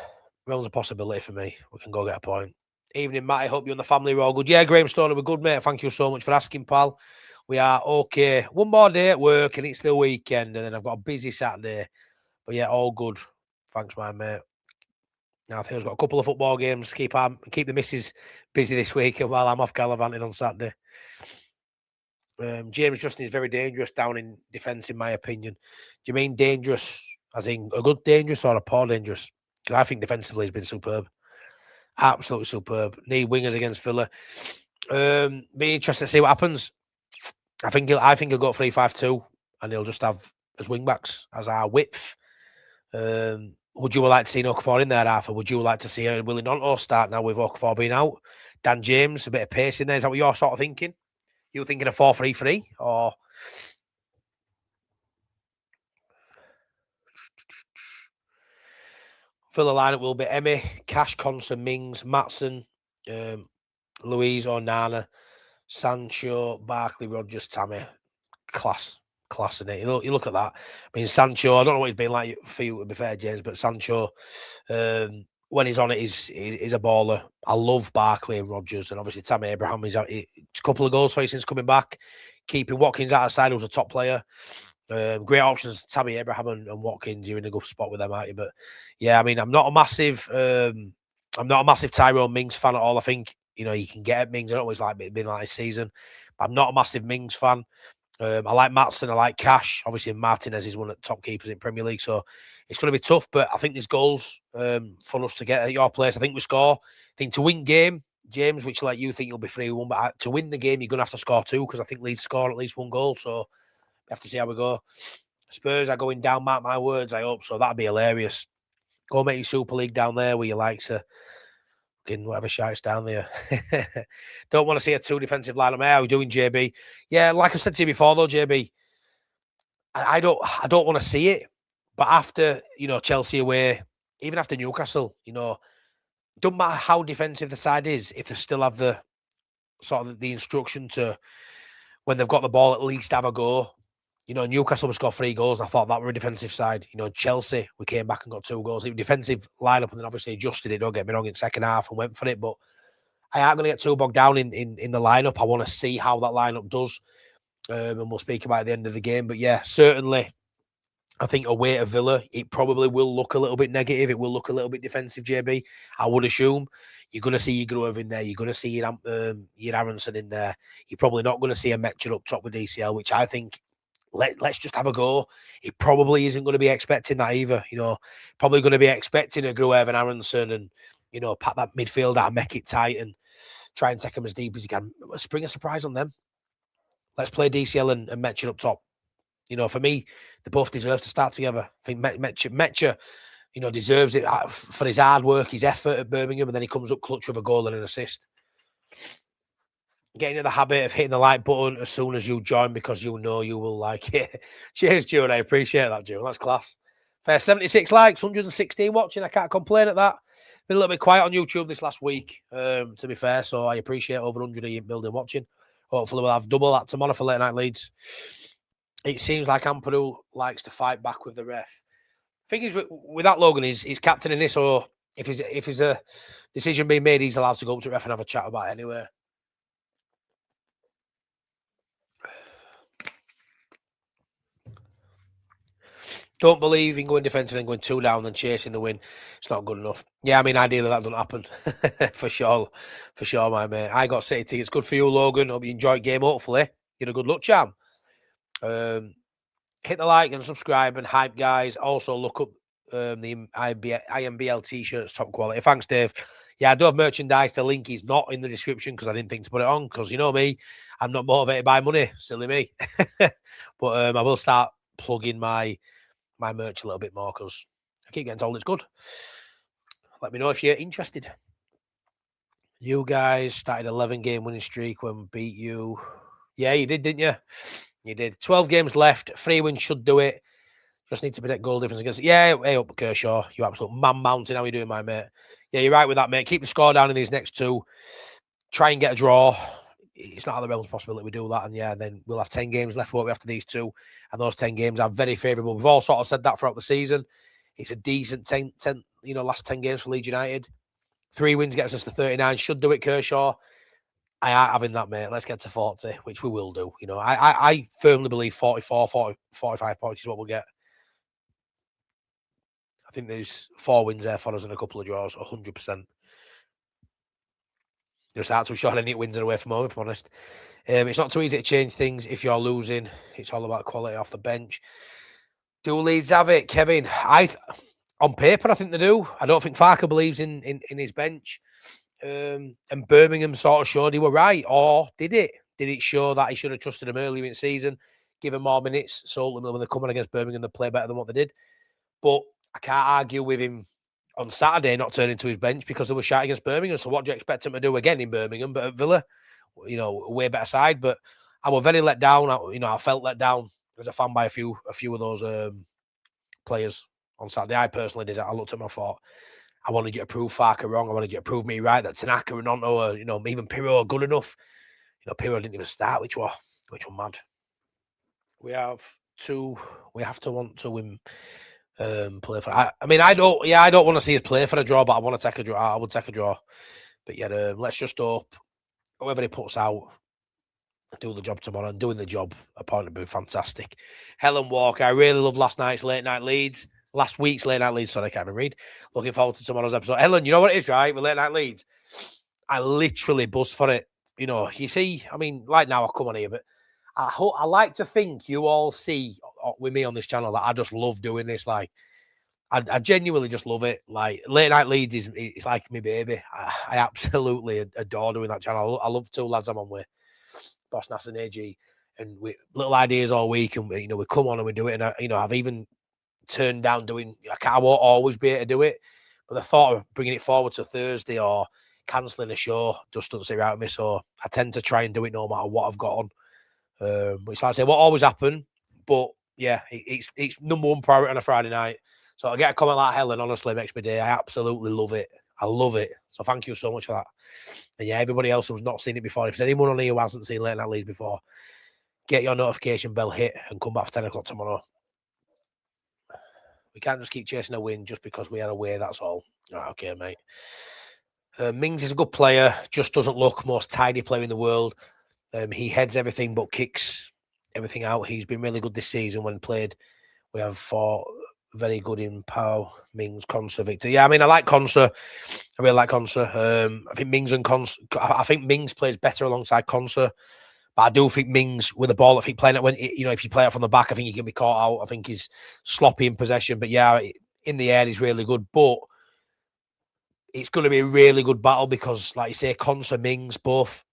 realms of possibility for me. We can go get a point. Evening, Matt. I hope you and the family are all good. Yeah, Graham Stoner, we're good, mate. Thank you so much for asking, pal. We are okay. One more day at work, and it's the weekend, and then I've got a busy Saturday. But yeah, all good. Thanks, my mate. Now, I think I've got a couple of football games. Keep the missus busy this week while I'm off gallivanting on Saturday. James Justin is very dangerous down in defence, in my opinion. Do you mean dangerous as in a good dangerous or a poor dangerous? Because I think defensively he's been superb. Absolutely superb. Need wingers against Villa. Be interested to see what happens. I think he'll go 3-5-2 and he'll just have as wing backs as our width. Would you like to see OKAFOR in there, Arthur? Would you like to see Willie Nonto start now with OKAFOR being out? Dan James, a bit of pace in there. Is that what you're sort of thinking? You thinking of 4-3-3 or? Villa lineup will be Emmy, Cash, Conson, Mings, Matson, Louise or Nana, Sancho, Barkley, Rodgers, Tammy. Class in it. You look at that. I mean, Sancho, I don't know what he's been like for you, to be fair, James, but Sancho, when he's on it, he's a baller. I love Barkley and Rodgers, and obviously Tammy Abraham. It's a couple of goals for since coming back. Keeping Watkins out of side, who's a top player. Great options, Tammy Abraham and Watkins. You're in a good spot with them, aren't you? But yeah, I mean, I'm not a massive Tyrone Mings fan at all. I think you can get at Mings. I don't always like it being like this season, but I'm not a massive Mings fan. I like Matson, I like Cash. Obviously, Martinez is one of the top keepers in Premier League, so it's going to be tough. But I think there's goals for us to get at your place. I think we score. I think to win game, James, which like you think you'll be 3-1, but to win the game, you're going to have to score 2 because I think Leeds score at least 1 goal. So have to see how we go. Spurs are going down, mark my words, I hope so. That'd be hilarious. Go make your Super League down there with your likes of whatever shite's down there. Don't want to see a 2 defensive lineup. How are we doing, JB? Yeah, like I said to you before, though, JB, I don't want to see it. But after, Chelsea away, even after Newcastle, don't matter how defensive the side is, if they still have the sort of the instruction to, when they've got the ball, at least have a go. Newcastle was got 3 goals. I thought that were a defensive side. Chelsea, we came back and got 2 goals. It was defensive lineup, and then obviously adjusted it. Don't get me wrong, in second half and went for it. But I aren't going to get too bogged down in the lineup. I want to see how that lineup does, and we'll speak about it at the end of the game. But yeah, certainly, I think away at Villa, it probably will look a little bit negative. It will look a little bit defensive, JB. I would assume. You're going to see your Grove in there. You're going to see your Aronson in there. You're probably not going to see a Metcher up top with DCL, which I think, let's just have a go. He probably isn't going to be expecting that either. Probably going to be expecting a Grove and Aronson and, pat that midfield out, make it tight and try and take them as deep as you can. Spring a surprise on them. Let's play DCL and Metcher up top. For me, they both deserve to start together. I think Metcher, deserves it for his hard work, his effort at Birmingham, and then he comes up clutch with a goal and an assist. Getting in the habit of hitting the like button as soon as you join because you know you will like it. Cheers, June. I appreciate that, June. That's class. Fair 76 likes, 116 watching. I can't complain at that. Been a little bit quiet on YouTube this last week, to be fair, so I appreciate over 100 of you building watching. Hopefully we'll have double that tomorrow for late night Leeds. It seems like Amperu likes to fight back with the ref. Thing is, with that Logan, he's captain in this, or if there's a decision being made, he's allowed to go up to the ref and have a chat about it anyway. Don't believe in going defensive and going 2 down and chasing the win. It's not good enough. Yeah, I mean, ideally that doesn't happen. For sure, my mate. I got City tickets. Good for you, Logan. Hope you enjoyed the game, hopefully. You had a good luck, champ. Hit the like and subscribe and hype, guys. Also, look up the IMBL t-shirts, top quality. Thanks, Dave. Yeah, I do have merchandise. The link is not in the description because I didn't think to put it on because you know me. I'm not motivated by money. Silly me. But I will start plugging my merch a little bit more because I keep getting told it's good. Let me know if you're interested. You guys started 11-game winning streak when we beat you. Yeah, you did, didn't you? You did. 12 games left. 3 wins should do it. Just need to predict goal difference against it. Yeah, hey up, Kershaw. You absolute man mountain. How are you doing, my mate? Yeah, you're right with that, mate. Keep the score down in these next 2. Try and get a draw. It's not out of the realms of possibility we do that. And yeah, then we'll have 10 games left after these 2. And those 10 games are very favourable. We've all sort of said that throughout the season. It's a decent 10 last 10 games for Leeds United. 3 wins gets us to 39. Should do it, Kershaw. I ain't having that, mate. Let's get to 40, which we will do. I firmly believe 44, 40, 45 points is what we'll get. I think there's 4 wins there for us and a couple of draws, 100%. Just out to shot any wins and away from home, if I'm honest. It's not too easy to change things if you're losing. It's all about quality off the bench. Do Leeds have it, Kevin? On paper, I think they do. I don't think Farke believes in his bench. And Birmingham sort of showed he were right, or did it? Did it show that he should have trusted him earlier in the season, given more minutes? So ultimately, when they're coming against Birmingham, they play better than what they did. But I can't argue with him on Saturday not turning to his bench because they were shot against Birmingham. So what do you expect him to do again in Birmingham? But at Villa, a way better side. But I was very let down. I felt let down as a fan by a few of those players on Saturday. I personally did it. I looked at them and thought, I wanted you to prove Farke wrong. I wanted you to prove me right that Tanaka and Onto are, even Perri are good enough. Perri didn't even start, which was mad. We have to want to win. Play for. I don't want to see us play for a draw, but I want to take a draw. I would take a draw. But yeah, let's just hope whoever he puts out do the job tomorrow. And doing the job, apparently, be fantastic. Helen Walker, I really love last week's late night Leeds. Sorry, I can't even read. Looking forward to tomorrow's episode. Helen, you know what it is, right? With late night Leeds, I literally buzz for it. You see, like now I come on here, but I like to think you all see with me on this channel that I just love doing this. Like, I genuinely just love it. Like, late night Leeds it's like my baby. I absolutely adore doing that channel. I love 2 lads I'm on with, Boss Nass and AG. and we little ideas all week, and we come on and we do it. And I've even turned down doing. I won't always be able to do it, but the thought of bringing it forward to Thursday or cancelling a show just doesn't sit right with me. So I tend to try and do it no matter what I've got on. Which, like I say, won't always happen, but yeah, it's number one priority on a Friday night. So I get a comment like hell, and honestly, it makes me day. I absolutely love it. I love it. So thank you so much for that. And yeah, everybody else who's not seen it before, if there's anyone on here who hasn't seen Late Night Leeds before, get your notification bell hit and come back for 10 o'clock tomorrow. We can't just keep chasing a win just because we are away, that's all. Right, okay, mate. Mings is a good player, just doesn't look most tidy player in the world. He heads everything but kicks everything out. He's been really good this season when played. We have fought very good in Pau, Mings, Conser, Victor. Yeah, I mean, I like Conser. I really like Conser. I think Mings and Conser. I think Mings plays better alongside Conser. But I do think Mings with the ball, if he playing it if you play it from the back, I think he can be caught out. I think he's sloppy in possession. But yeah, in the air, he's really good. But it's going to be a really good battle because, like you say, Conser, Mings, both,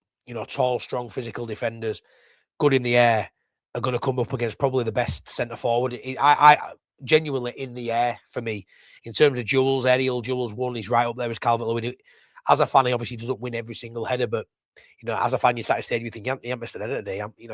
tall, strong, physical defenders, good in the air, are going to come up against probably the best centre forward. I genuinely in the air for me in terms of duels, aerial duels. One, he's right up there as Calvert-Lewin. As a fan, he obviously doesn't win every single header, but as a fan, you sat at stadium, you think he ain't missed an header today. He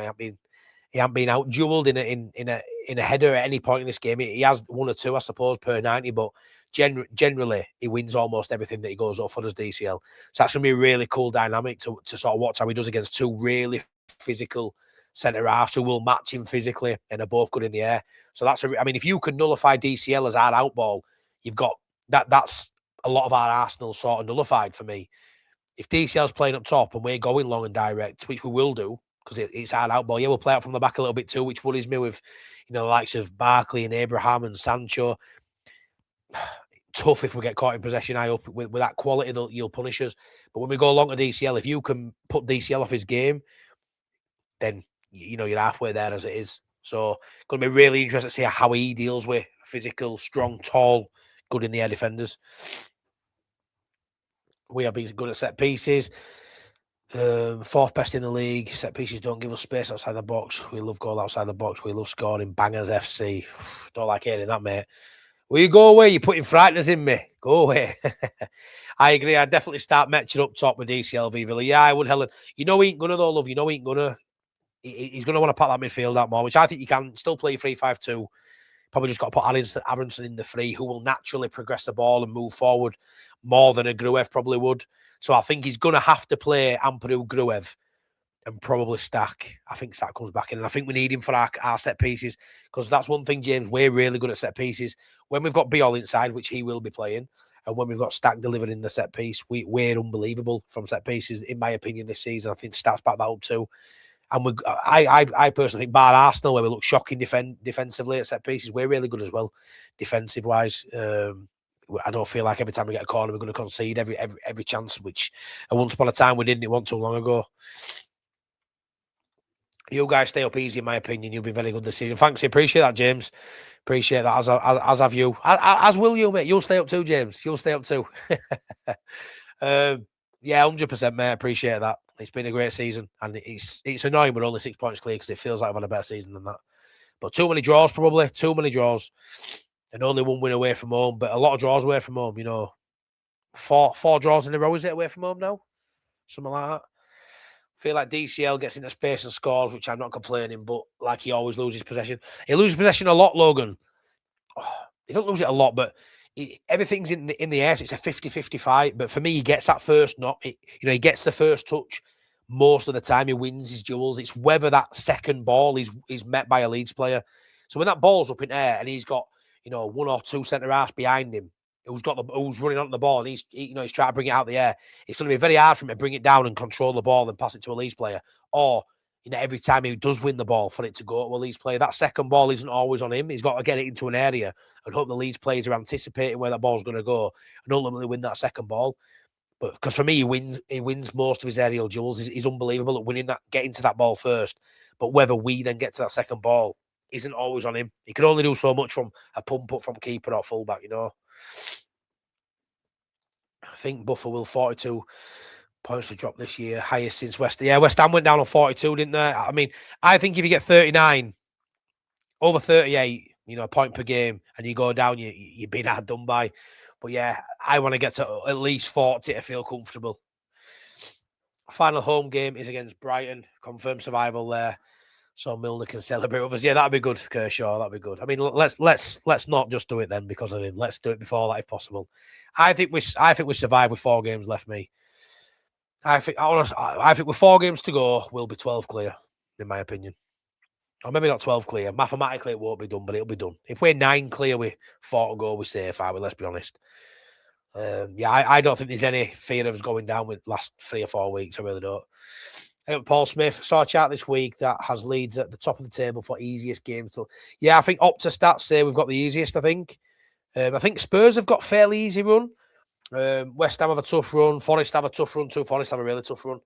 ain't been out duelled in a header at any point in this game. He has one or two, I suppose, per 90, but generally he wins almost everything that he goes up for as DCL. So that's gonna be a really cool dynamic to sort of watch how he does against two really physical centre halves who will match him physically and are both good in the air. So if you can nullify DCL as our out ball, you've got that's a lot of our Arsenal sort of nullified for me. If DCL's playing up top and we're going long and direct, which we will do because it's our out ball, yeah, we'll play out from the back a little bit too, which worries me with the likes of Barkley and Abraham and Sancho. Tough if we get caught in possession high up with that quality that you'll punish us. But when we go long to DCL, if you can put DCL off his game, then you're halfway there as it is. So going to be really interesting to see how he deals with physical, strong, tall, good in the air defenders. We have been good at set pieces. Fourth best in the league. Set pieces don't give us space outside the box. We love goal outside the box. We love scoring. Bangers FC. Don't like hearing that, mate. Will you go away? You're putting frighteners in me. Go away. I agree. I'd definitely start matching up top with DCL Villa. Yeah, I would, Helen. He ain't gonna though, love. He ain't gonna. He's gonna want to put that midfield out more, which I think you can still play 3-5-2. Probably just got to put Aronson in the free, who will naturally progress the ball and move forward more than a Gruev probably would. So I think he's going to have to play Ampadu, Gruev, and probably Stack. I think Stack comes back in, and I think we need him for our set pieces because that's one thing, James. We're really good at set pieces. When we've got Biol inside, which he will be playing, and when we've got Stack delivered in the set piece, we're unbelievable from set pieces, in my opinion, this season. I think Stack's back that up too. And I personally think, bar Arsenal, where we look shocking defensively at set pieces, we're really good as well, defensive wise. I don't feel like every time we get a corner, we're going to concede every chance, which once upon a time we didn't. It wasn't too long ago. You guys stay up easy, in my opinion. You'll be very good this season. Thanks, I appreciate that, James. Appreciate that. As have you. As will you, mate. You'll stay up too, James. You'll stay up too. Yeah, 100%, mate. Appreciate that. It's been a great season, and it's annoying we're only 6 points clear because it feels like I've had a better season than that. But too many draws, probably. Too many draws. And only one win away from home, but a lot of draws away from home, Four draws in a row, is it, away from home now? Something like that. I feel like DCL gets into space and scores, which I'm not complaining, but like he always loses possession. He loses possession a lot, Logan. He don't lose it a lot, but everything's in the air, so it's a 50-50 fight. But for me, he gets that first he gets the first touch most of the time. He wins his duels. It's whether that second ball is met by a Leeds player. So when that ball's up in air and he's got one or two centre halves behind him who's running onto the ball and he's trying to bring it out the air, it's going to be very hard for him to bring it down and control the ball and pass it to a Leeds player. Or every time he does win the ball, for it to go to a Leeds player, that second ball isn't always on him. He's got to get it into an area and hope the Leeds players are anticipating where that ball's going to go and ultimately win that second ball. But because for me, he wins most of his aerial duels. He's unbelievable at winning that, getting to that ball first. But whether we then get to that second ball isn't always on him. He can only do so much from a pump up from keeper or fullback, I think Buffer will 42. Points to drop this year, highest since West. Yeah, West Ham went down on 42, didn't they? I mean, I think if you get 39, over 38, a point per game, and you go down, you're being hard done by. But yeah, I want to get to at least 40 to feel comfortable. Final home game is against Brighton. Confirmed survival there, so Milner can celebrate with us. Yeah, that'd be good, Kershaw. That'd be good. I mean, let's not just do it then because of him. Let's do it before that if possible. I think we survive with 4 games left. I think with 4 games to go, we'll be 12 clear, in my opinion. Or maybe not 12 clear. Mathematically, it won't be done, but it'll be done. If we're 9 clear with 4 to go, we're safe, are we? Let's be honest. I don't think there's any fear of us going down with last 3 or 4 weeks. I really don't. Paul Smith, saw a chart this week that has Leeds at the top of the table for easiest games. Yeah, I think Opta stats say we've got the easiest, I think. I think Spurs have got fairly easy run. West Ham have a tough run. Forest have a tough run too. Forest have a really tough run.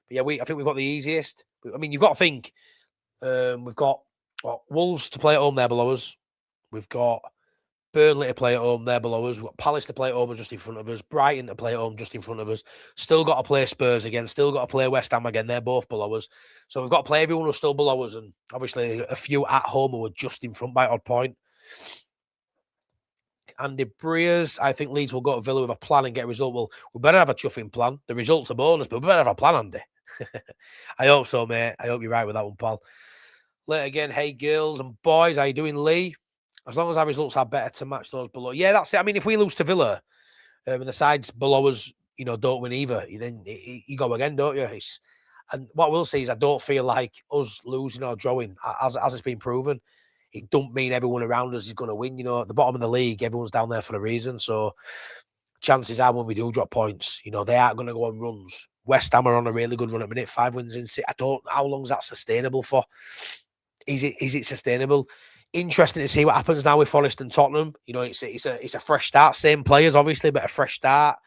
But yeah, I think we've got the easiest. I mean, you've got to think. We've got Wolves to play at home, they're below us. We've got Burnley to play at home, they're below us. We've got Palace to play at home just in front of us. Brighton to play at home just in front of us. Still got to play Spurs again. Still got to play West Ham again. They're both below us. So we've got to play everyone who's still below us. And obviously a few at home who are just in front by odd point. Andy Breers, I think Leeds will go to Villa with a plan and get a result. Well, we better have a chuffing plan. The result's a bonus, but we better have a plan, Andy. I hope so, mate. I hope you're right with that one, pal. Later again, hey, girls and boys, how you doing, Lee? As long as our results are better to match those below. Yeah, that's it. I mean, if we lose to Villa and the sides below us, don't win either, then you go again, don't you? And what we'll see is I don't feel like us losing or drawing, as it's been proven, it don't mean everyone around us is going to win. At the bottom of the league, everyone's down there for a reason. So chances are when we do drop points, they aren't going to go on runs. West Ham are on a really good run at the minute, 5 wins in 6. I don't know how long is that sustainable for. Is it sustainable? Interesting to see what happens now with Forest and Tottenham. It's a fresh start. Same players, obviously, but a fresh start.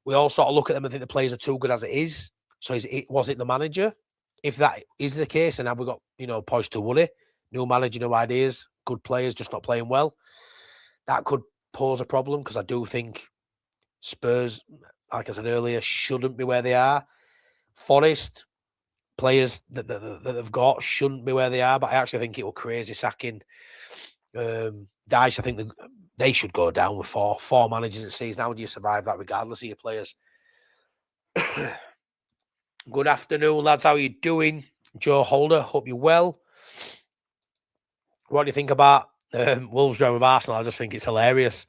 We all sort of look at them and think the players are too good as it is. So was it the manager? If that is the case, and have we got poised to worry? New manager, new ideas, good players, just not playing well. That could pose a problem because I do think Spurs, like I said earlier, shouldn't be where they are. Forest, players that they've got shouldn't be where they are, but I actually think it will crazy sacking. Dice, I think they should go down with four managers in season. How would you survive that regardless of your players? Good afternoon, lads. How are you doing? Joe Holder, hope you're well. What do you think about Wolves drawing with Arsenal? I just think it's hilarious.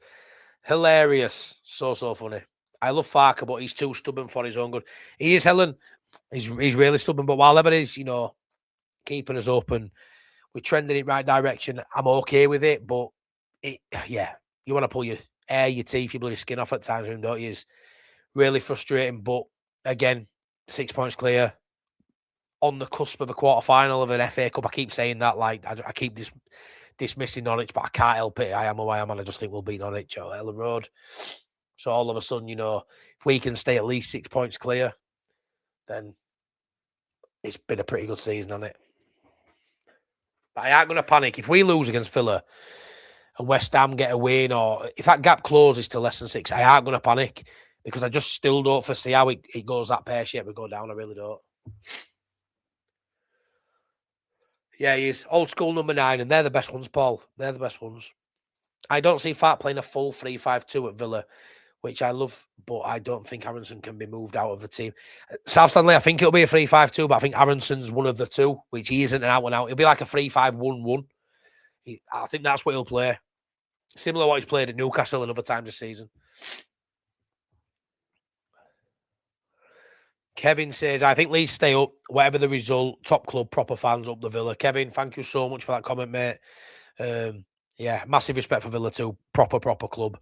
Hilarious. So funny. I love Farke, but he's too stubborn for his own good. He is, Helen. He's really stubborn, but while ever is, keeping us up and we're trending in the right direction, I'm okay with it. But you want to pull your teeth, your bloody skin off at times, don't you? It's really frustrating. But again, 6 points clear on the cusp of a quarter final of an FA Cup. I keep saying that, like I keep dismissing Norwich, but I can't help it. I am who I am, and I just think we'll beat Norwich at Ellen Road. So all of a sudden, if we can stay at least 6 points clear, then it's been a pretty good season, hasn't it? But I ain't going to panic. If we lose against Villa and West Ham get a win, or if that gap closes to less than 6, I ain't going to panic because I just still don't foresee how it goes that pear-shaped. We go down, I really don't. Yeah, he is. Old school number 9, and they're the best ones, Paul. They're the best ones. I don't see Farke playing a full 3-5-2 at Villa, which I love, but I don't think Aronson can be moved out of the team. South Stanley, I think it'll be a 3-5-2, but I think Aronson's one of the two, which he isn't an out-and-out. It'll be like a 3-5-1-1. I think that's what he'll play. Similar to what he's played at Newcastle and other times this season. Kevin says, I think Leeds stay up, whatever the result, top club, proper fans up the Villa. Kevin, thank you so much for that comment, mate. Massive respect for Villa too. Proper club.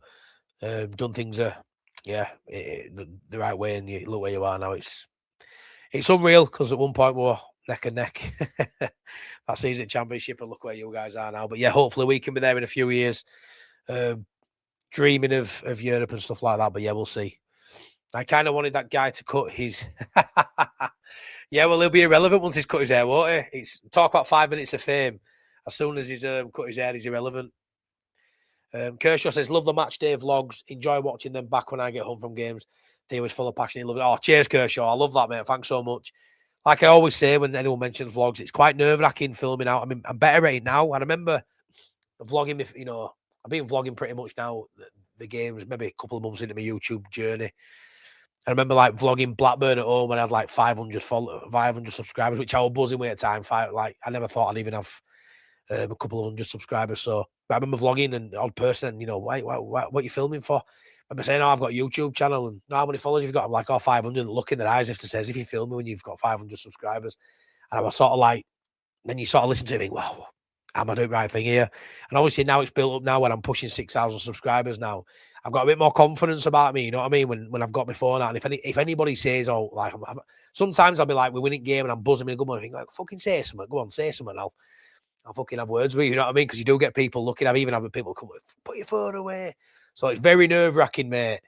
Done things the right way, and you look where you are now. It's unreal because at one point we were neck and neck. That season championship, and look where you guys are now. But yeah, hopefully we can be there in a few years. Dreaming of Europe and stuff like that. But yeah, we'll see. I kind of wanted that guy to cut his. Yeah, well, he'll be irrelevant once he's cut his hair, won't he? It's talk about 5 minutes of fame. As soon as he's cut his hair, he's irrelevant. Kershaw says, love the match day vlogs. Enjoy watching them back when I get home from games. He was full of passion. He loved it. Oh, cheers, Kershaw. I love that, mate. Thanks so much. Like I always say when anyone mentions vlogs, it's quite nerve-wracking filming out. I mean, I'm better at it now. And I remember vlogging, I've been vlogging pretty much now, the games, maybe a couple of months into my YouTube journey. I remember like vlogging Blackburn at home when I had like 500 subscribers, which I was buzzing with at the time. I never thought I'd even have a couple of hundred subscribers. So but I remember vlogging and odd person, and what are you filming for? I remember saying, I've got a YouTube channel, and how many followers you've got? I'm like, 500. Look in their eyes if it says, if you film me when you've got 500 subscribers. And I was sort of like, then you sort of listen to it and think, wow, am I doing the right thing here? And obviously now it's built up now when I'm pushing 6,000 subscribers now. I've got a bit more confidence about me, you know what I mean? When I've got my phone out, and if anybody says, sometimes I'll be like, we're winning game and I'm buzzing in a good morning, like, fucking say something, go on, say something, I'll fucking have words with you, you know what I mean? Because you do get people looking, I've even had people come, put your phone away. So it's very nerve-wracking, mate.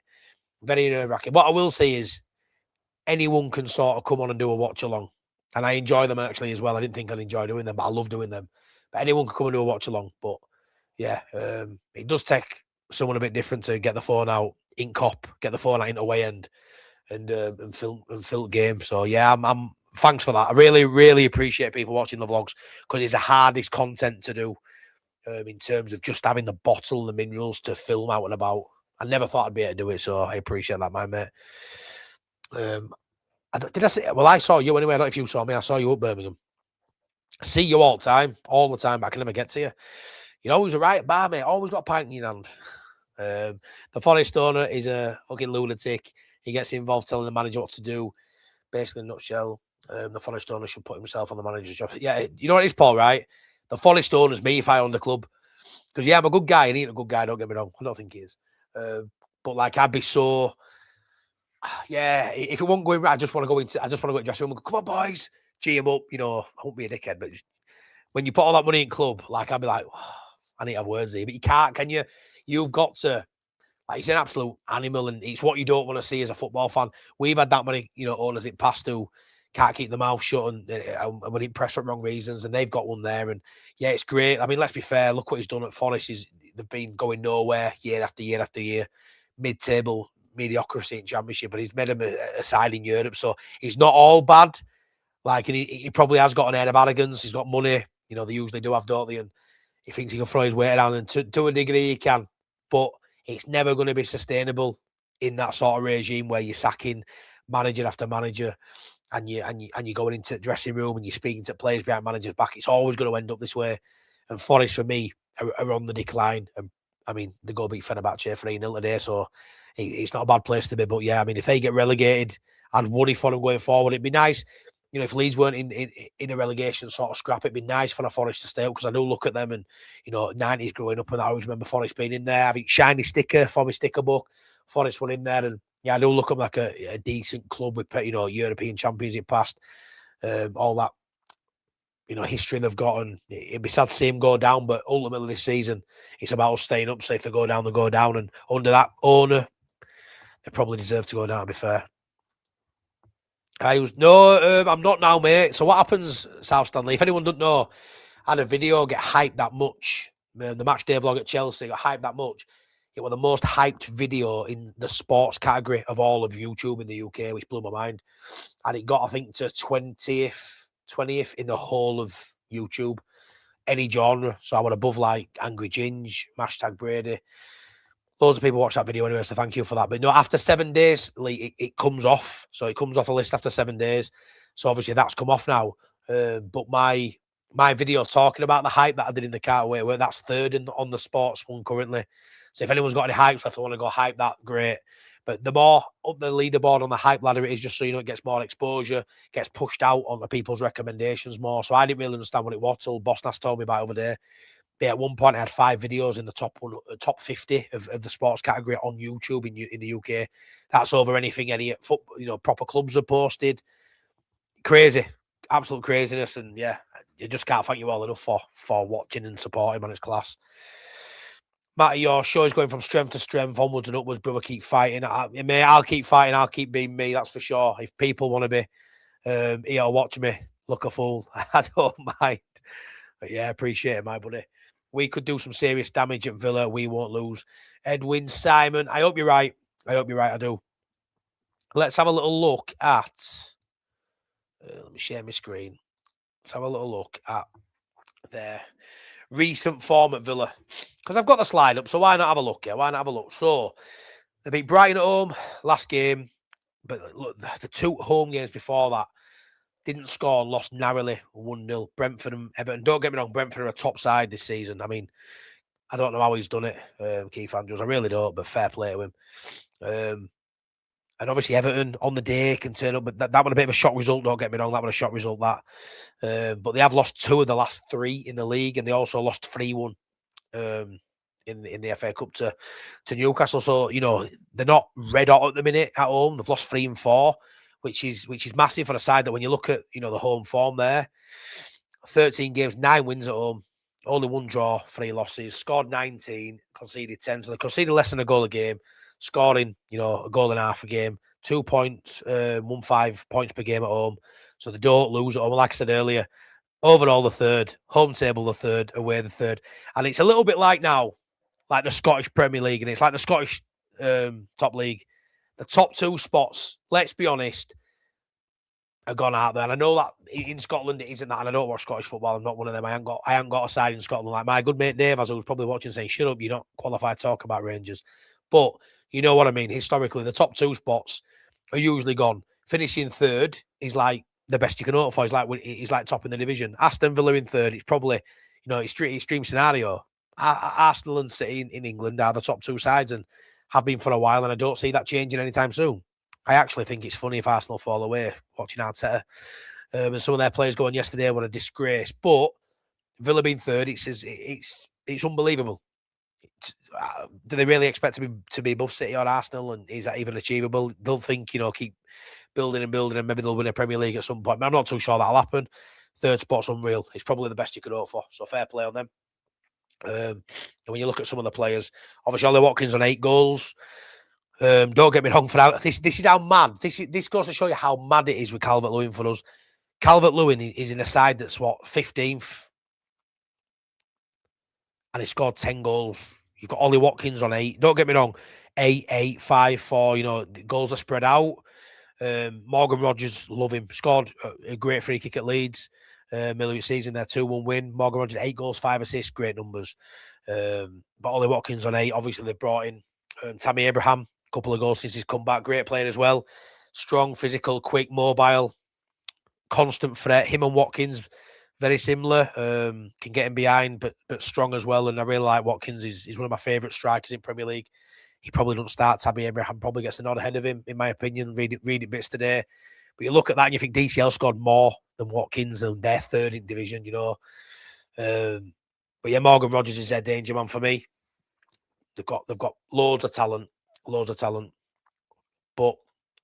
Very nerve-wracking. What I will say is anyone can sort of come on and do a watch-along. And I enjoy them actually as well. I didn't think I'd enjoy doing them, but I love doing them. But anyone can come and do a watch-along. But yeah, it does take someone a bit different to get the phone out in cop, get the phone out into away end and film game. So yeah, I'm thanks for that. I really, really appreciate people watching the vlogs because it's the hardest content to do in terms of just having the bottle, the minerals to film out and about. I never thought I'd be able to do it, so I appreciate that, my mate. Did I say? Well, I saw you anyway. I don't know if you saw me. I saw you up Birmingham. I see you all the time, but I can never get to you. You're always a right bar, mate. Always got a pint in your hand. The Forest owner is a fucking lunatic. He gets involved telling the manager what to do. Basically, in a nutshell, the Forest owner should put himself on the manager's job. Yeah, you know what it is, Paul, right? The Forest owner's me if I own the club. Because, yeah, I'm a good guy and he ain't a good guy, don't get me wrong. I don't think he is. But, like, I'd be so... Yeah, if it won't go in right, I just want to go into the dressing room and go, come on, boys, G him up. I won't be a dickhead, but when you put all that money in club, like, I'd be like, oh, I need to have words here. But you can't, can you? You've got to... Like, he's an absolute animal, and it's what you don't want to see as a football fan. We've had that many, owners in past who can't keep their mouth shut and when impressed for wrong reasons, and they've got one there. And yeah, it's great. I mean, let's be fair. Look what he's done at Forest. They've been going nowhere year after year after year, mid-table mediocrity in Championship, but he's made him a side in Europe, so he's not all bad. Like, and he probably has got an air of arrogance. He's got money. They usually do have, don't they? And he thinks he can throw his weight around, and to a degree he can, but it's never going to be sustainable in that sort of regime where you're sacking manager after manager and you're going into the dressing room and you're speaking to players behind managers' back. It's always going to end up this way. And Forest, for me, are on the decline. And I mean, they go beat Fenerbahce 3-0 today, so it's not a bad place to be. But yeah, I mean, if they get relegated, I'd worry for them going forward. It'd be nice, if Leeds weren't in a relegation sort of scrap, it'd be nice for the Forest to stay up, because I do look at them and, 90s growing up, and I always remember Forest being in there, having shiny sticker for my sticker book. Forest were in there, and yeah, I do look at them like a decent club with, European Championship past, all that, history they've got, and it'd be sad to see them go down, but ultimately this season, it's about us staying up, so if they go down, they go down, and under that owner, they probably deserve to go down, to be fair. I'm not now, mate. So what happens, South Stanley? If anyone doesn't know, I had a video get hyped that much. The match day vlog at Chelsea got hyped that much. It was the most hyped video in the sports category of all of YouTube in the UK, which blew my mind. And it got, I think, to 20th in the whole of YouTube, any genre. So I went above like Angry Ginge, Hashtag Brady. Loads of people watch that video anyway, so thank you for that. But no, after 7 days, it comes off. So it comes off the list after 7 days. So obviously that's come off now. But my video talking about the hype that I did in the car away, that's third on the sports one currently. So if anyone's got any hypes, if they want to go hype that, great. But the more up the leaderboard on the hype ladder it is, just so it gets more exposure, gets pushed out onto people's recommendations more. So I didn't really understand what it was till Boss Nass told me about it over there. But at one point, I had 5 videos in the top 50 of the sports category on YouTube in the UK. That's over anything any proper clubs have posted. Crazy, absolute craziness, and yeah, you just can't thank you all enough for watching and supporting, man. It's class. Matty, your show is going from strength to strength, onwards and upwards, brother. Keep fighting, mate. I'll keep fighting. I'll keep being me. That's for sure. If people want to be here, watch me look a fool. I don't mind. But yeah, appreciate it, my buddy. We could do some serious damage at Villa. We won't lose. Edwin, Simon, I hope you're right. I do. let's have a little look at. Let me share my screen. Let's have a little look at their recent form at Villa, because I've got the slide up. So why not have a look? Yeah, why not have a look? So they beat Brighton at home last game, but look, the 2 home games before that didn't score and lost narrowly 1-0. Brentford and Everton. Don't get me wrong, Brentford are a top side this season. I mean, I don't know how he's done it, Keith Andrews. I really don't, but fair play to him. And obviously Everton on the day can turn up, but that was a bit of a shock result. Don't get me wrong, that was a shock result. But they have lost 2 of the last 3 in the league, and they also lost 3-1 in the FA Cup to Newcastle. So they're not red hot at the minute at home. They've lost 3 and 4, which is massive for a side that when you look at the home form there, 13 games, 9 wins at home, only 1 draw, 3 losses, scored 19, conceded 10. So they conceded less than a goal a game, scoring a goal and a half a game, 2.15 points per game at home. So they don't lose at home. Like I said earlier, overall the third, home table the third, away the third. And it's a little bit like now, like the Scottish Premier League, and it's like the Scottish top league. The top 2 spots, let's be honest, are gone out there. And I know that in Scotland it isn't that, and I don't watch Scottish football. I'm not one of them. I haven't got a side in Scotland. Like my good mate Dave, as I was probably watching, saying, "Shut up, you're not qualified to talk about Rangers." But you know what I mean. Historically, the top 2 spots are usually gone. Finishing third is like the best you can hope for. It's like top in the division. Aston Villa in third. It's probably extreme scenario. Arsenal and City in England are the top 2 sides and have been for a while, and I don't see that changing anytime soon. I actually think it's funny if Arsenal fall away watching Arteta. And some of their players going yesterday were a disgrace. But Villa being third, it's unbelievable. Do they really expect to be above City or Arsenal? And is that even achievable? They'll think, keep building and building, and maybe they'll win a Premier League at some point. But I'm not too sure that'll happen. Third spot's unreal. It's probably the best you could hope for. So fair play on them. And when you look at some of the players, obviously Ollie Watkins on 8 goals. Don't get me wrong. This is how mad. This goes to show you how mad it is with Calvert-Lewin for us. Calvert-Lewin is in a side that's 15th, and he scored 10 goals. You've got Ollie Watkins on 8. Don't get me wrong. 8, 8, 5, 4. The goals are spread out. Morgan Rogers, love him. Scored a great free kick at Leeds. Middle of the season, their 2-1 win. Morgan Rogers, 8 goals, 5 assists. Great numbers. But Ollie Watkins on 8. Obviously, they've brought in Tammy Abraham. A couple of goals since he's come back. Great player as well. Strong, physical, quick, mobile. Constant threat. Him and Watkins, very similar. Can get him behind, but strong as well. And I really like Watkins. He's one of my favourite strikers in Premier League. He probably doesn't start. Tammy Abraham probably gets a nod ahead of him, in my opinion. Read it bits today. But you look at that and you think DCL scored more than Watkins, and they're third in division, But yeah, Morgan Rogers is their danger man for me. They've got loads of talent. But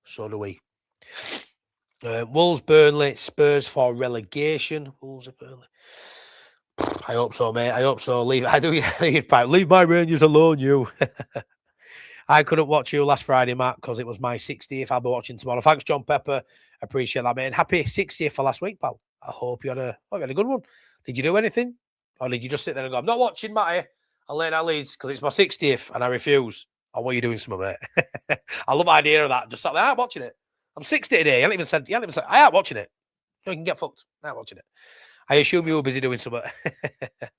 so do we. Wolves, Burnley, Spurs for relegation. Wolves at Burnley. I hope so, mate. I hope so. Leave my Rangers alone, you. I couldn't watch you last Friday, Matt, because it was my 60th. I'll be watching tomorrow. Thanks, John Pepper. Appreciate that, mate. And happy 60th for last week, pal. I hope you had a good one. Did you do anything? Or did you just sit there and go, I'm not watching, Matty. I'll lay down Leeds because it's my 60th and I refuse. Or what are you doing, something, mate? I love the idea of that. Just sat there, I'm watching it. I'm 60 today. I haven't even said, I am watching it. You can get fucked. I am watching it. I assume you were busy doing something. But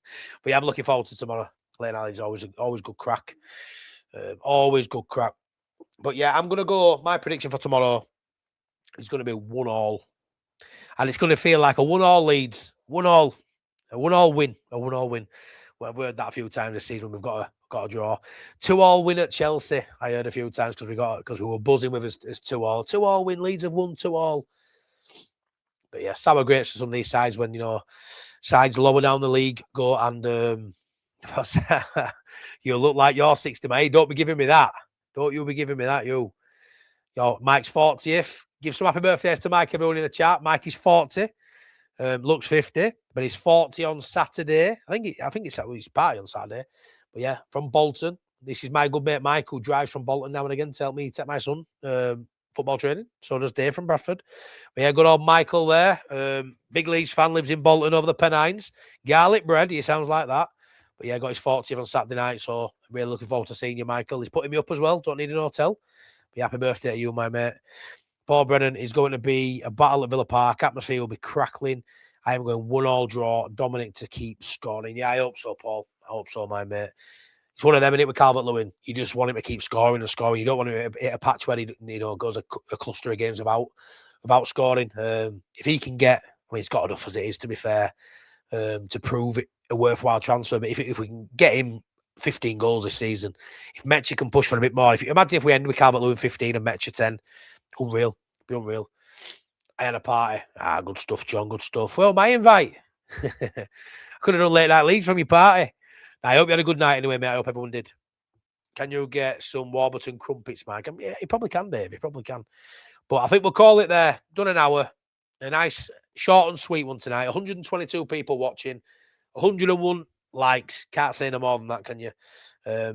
yeah, I'm looking forward to tomorrow. Late night is always good crack. Always good crack. But yeah, I'm going to go. My prediction for tomorrow is going to be 1-1. And it's going to feel like a 1-1 Leeds. 1-1. A 1-1 win. A 1-1 win. Well, I've heard that a few times this season. We've got a draw. 2-2 win at Chelsea. I heard a few times because we were buzzing with us 2-2. 2-2 win. Leeds have won 2-2. But yeah, sour grapes for some of these sides when sides lower down the league go and you look like you're 60, mate. Don't be giving me that. Don't you be giving me that, you. Mike's 40th. Give some happy birthdays to Mike, everyone in the chat. Mike is 40. Looks 50, but he's 40 on Saturday. I think it's his party on Saturday. But yeah, from Bolton. This is my good mate Mike, who drives from Bolton now and again to help me take my son football training. So does Dave from Bradford. But yeah, good old Michael there. Big Leeds fan, lives in Bolton over the Pennines. Garlic bread, he sounds like that. But yeah, got his 40th on Saturday night, so really looking forward to seeing you, Michael. He's putting me up as well. Don't need an hotel. Be happy birthday to you, my mate. Paul Brennan is going to be a battle at Villa Park. Atmosphere will be crackling. I am going 1-1 draw. Dominic to keep scoring. Yeah, I hope so, Paul. I hope so, my mate. It's one of them, innit, with Calvert-Lewin. You just want him to keep scoring and scoring. You don't want him to hit a patch where he goes a cluster of games without scoring. If he can get, I mean, he's got enough as it is, to be fair, to prove it a worthwhile transfer. But if we can get him 15 goals this season, if Metcha can push for a bit more, imagine if we end with Calvert-Lewin 15 and Metcha 10, unreal. Be unreal. I had a party. Good stuff, John. Good stuff. Well, my invite. I could have done late night Leeds from your party. I hope you had a good night anyway, mate. I hope everyone did. Can you get some Warburton crumpets, Mike? Yeah, he probably can, Dave. He probably can. But I think we'll call it there. Done an hour. A nice, short and sweet one tonight. 122 people watching. 101 likes. Can't say no more than that, can you?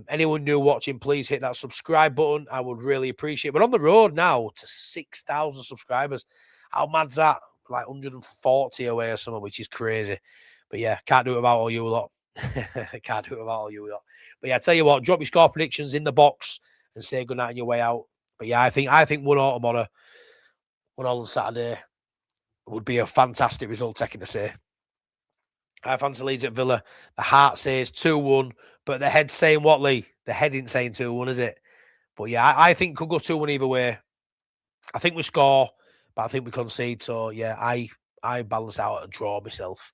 Anyone new watching, please hit that subscribe button. I would really appreciate it. We're on the road now to 6,000 subscribers. How mad's that? Like 140 away or something, which is crazy. But yeah, can't do it without all you lot. Can't do it without all you lot. But yeah, I tell you what, drop your score predictions in the box and say goodnight on your way out. But yeah, I think 1-1 tomorrow, 1-1 on Saturday would be a fantastic result, taking to say. I fancy Leeds at Villa. The heart says 2-1, but the head's saying what, Lee? The head ain't saying 2-1, is it? But yeah, I think could go 2-1 either way. I think we score, but I think we concede. So yeah, I balance out at a draw myself.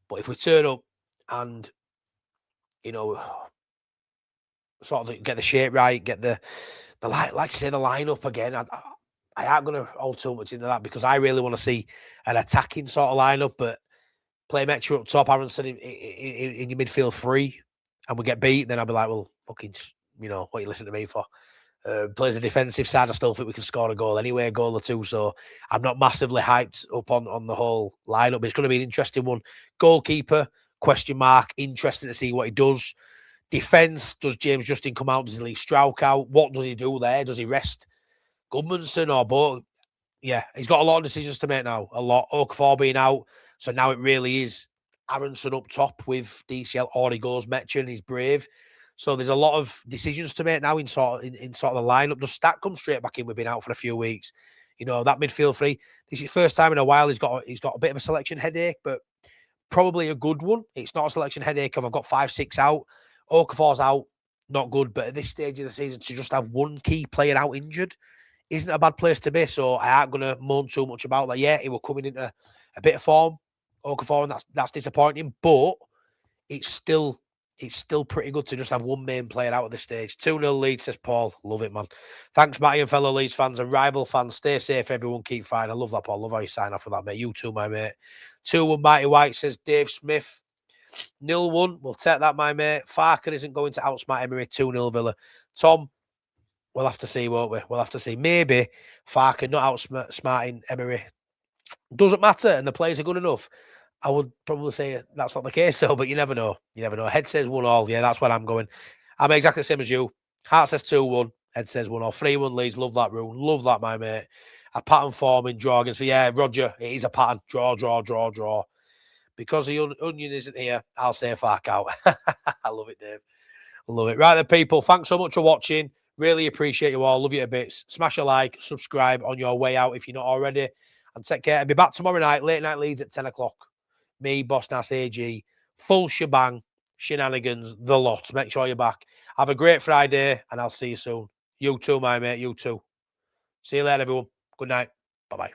But if we turn up and, sort of get the shape right, get the like I say, the lineup again, I aren't going to hold too much into that because I really want to see an attacking sort of lineup, but play Metro up top, Aronson in your midfield free, and we get beat, then I'll be like, well, fucking, what are you listening to me for? Plays a defensive side, I still think we can score a goal anyway, a goal or two, so I'm not massively hyped up on the whole lineup, but it's going to be an interesting one. Goalkeeper, question mark, interesting to see what he does. Defence, does James Justin come out? Does he leave Strauch out? What does he do there? Does he rest Goodmanson or both? Yeah, he's got a lot of decisions to make now. A lot. OKAFOR being out. So now it really is Aronson up top with DCL, or he goes Metcha and he's brave. So there's a lot of decisions to make now in sort of the lineup. Does Stack come straight back in? We've been out for a few weeks. That midfield free. This is the first time in a while he's got a bit of a selection headache, but probably a good one. It's not a selection headache of I've got 5-6 out. Okafor's out, not good. But at this stage of the season, to just have one key player out injured isn't a bad place to be. So I aren't going to moan too much about that. Yeah, he was coming into a bit of form, Okafor, and that's disappointing. But it's still pretty good to just have one main player out at this stage. 2-0 Leeds, says Paul. Love it, man. Thanks, Matty, and fellow Leeds fans and rival fans. Stay safe, everyone. Keep fine. I love that, Paul. Love how you sign off with that, mate. You too, my mate. 2-1 Mighty White, says Dave Smith. 0-1. We'll take that, my mate. Farke isn't going to outsmart Emery. 2-0 Villa. Tom, we'll have to see, won't we? We'll have to see. Maybe Farke not outsmarting Emery. Doesn't matter, and the players are good enough. I would probably say that's not the case, though, but you never know. You never know. Head says 1-1. Yeah, that's where I'm going. I'm exactly the same as you. Heart says 2-1. Head says 1-1. 3-1 Leeds. Love that rule. Love that, my mate. A pattern forming, draw against. So, yeah, Roger, it is a pattern. Draw. Because the onion isn't here, I'll say Farke out. I love it, Dave. I love it. Right then, people, thanks so much for watching. Really appreciate you all. Love you a bit. Smash a like, subscribe on your way out if you're not already. And take care. I'll be back tomorrow night, late night Leeds at 10 o'clock. Me, Boss Nass, AG, full shebang, shenanigans, the lot. Make sure you're back. Have a great Friday, and I'll see you soon. You too, my mate. You too. See you later, everyone. Good night. Bye-bye.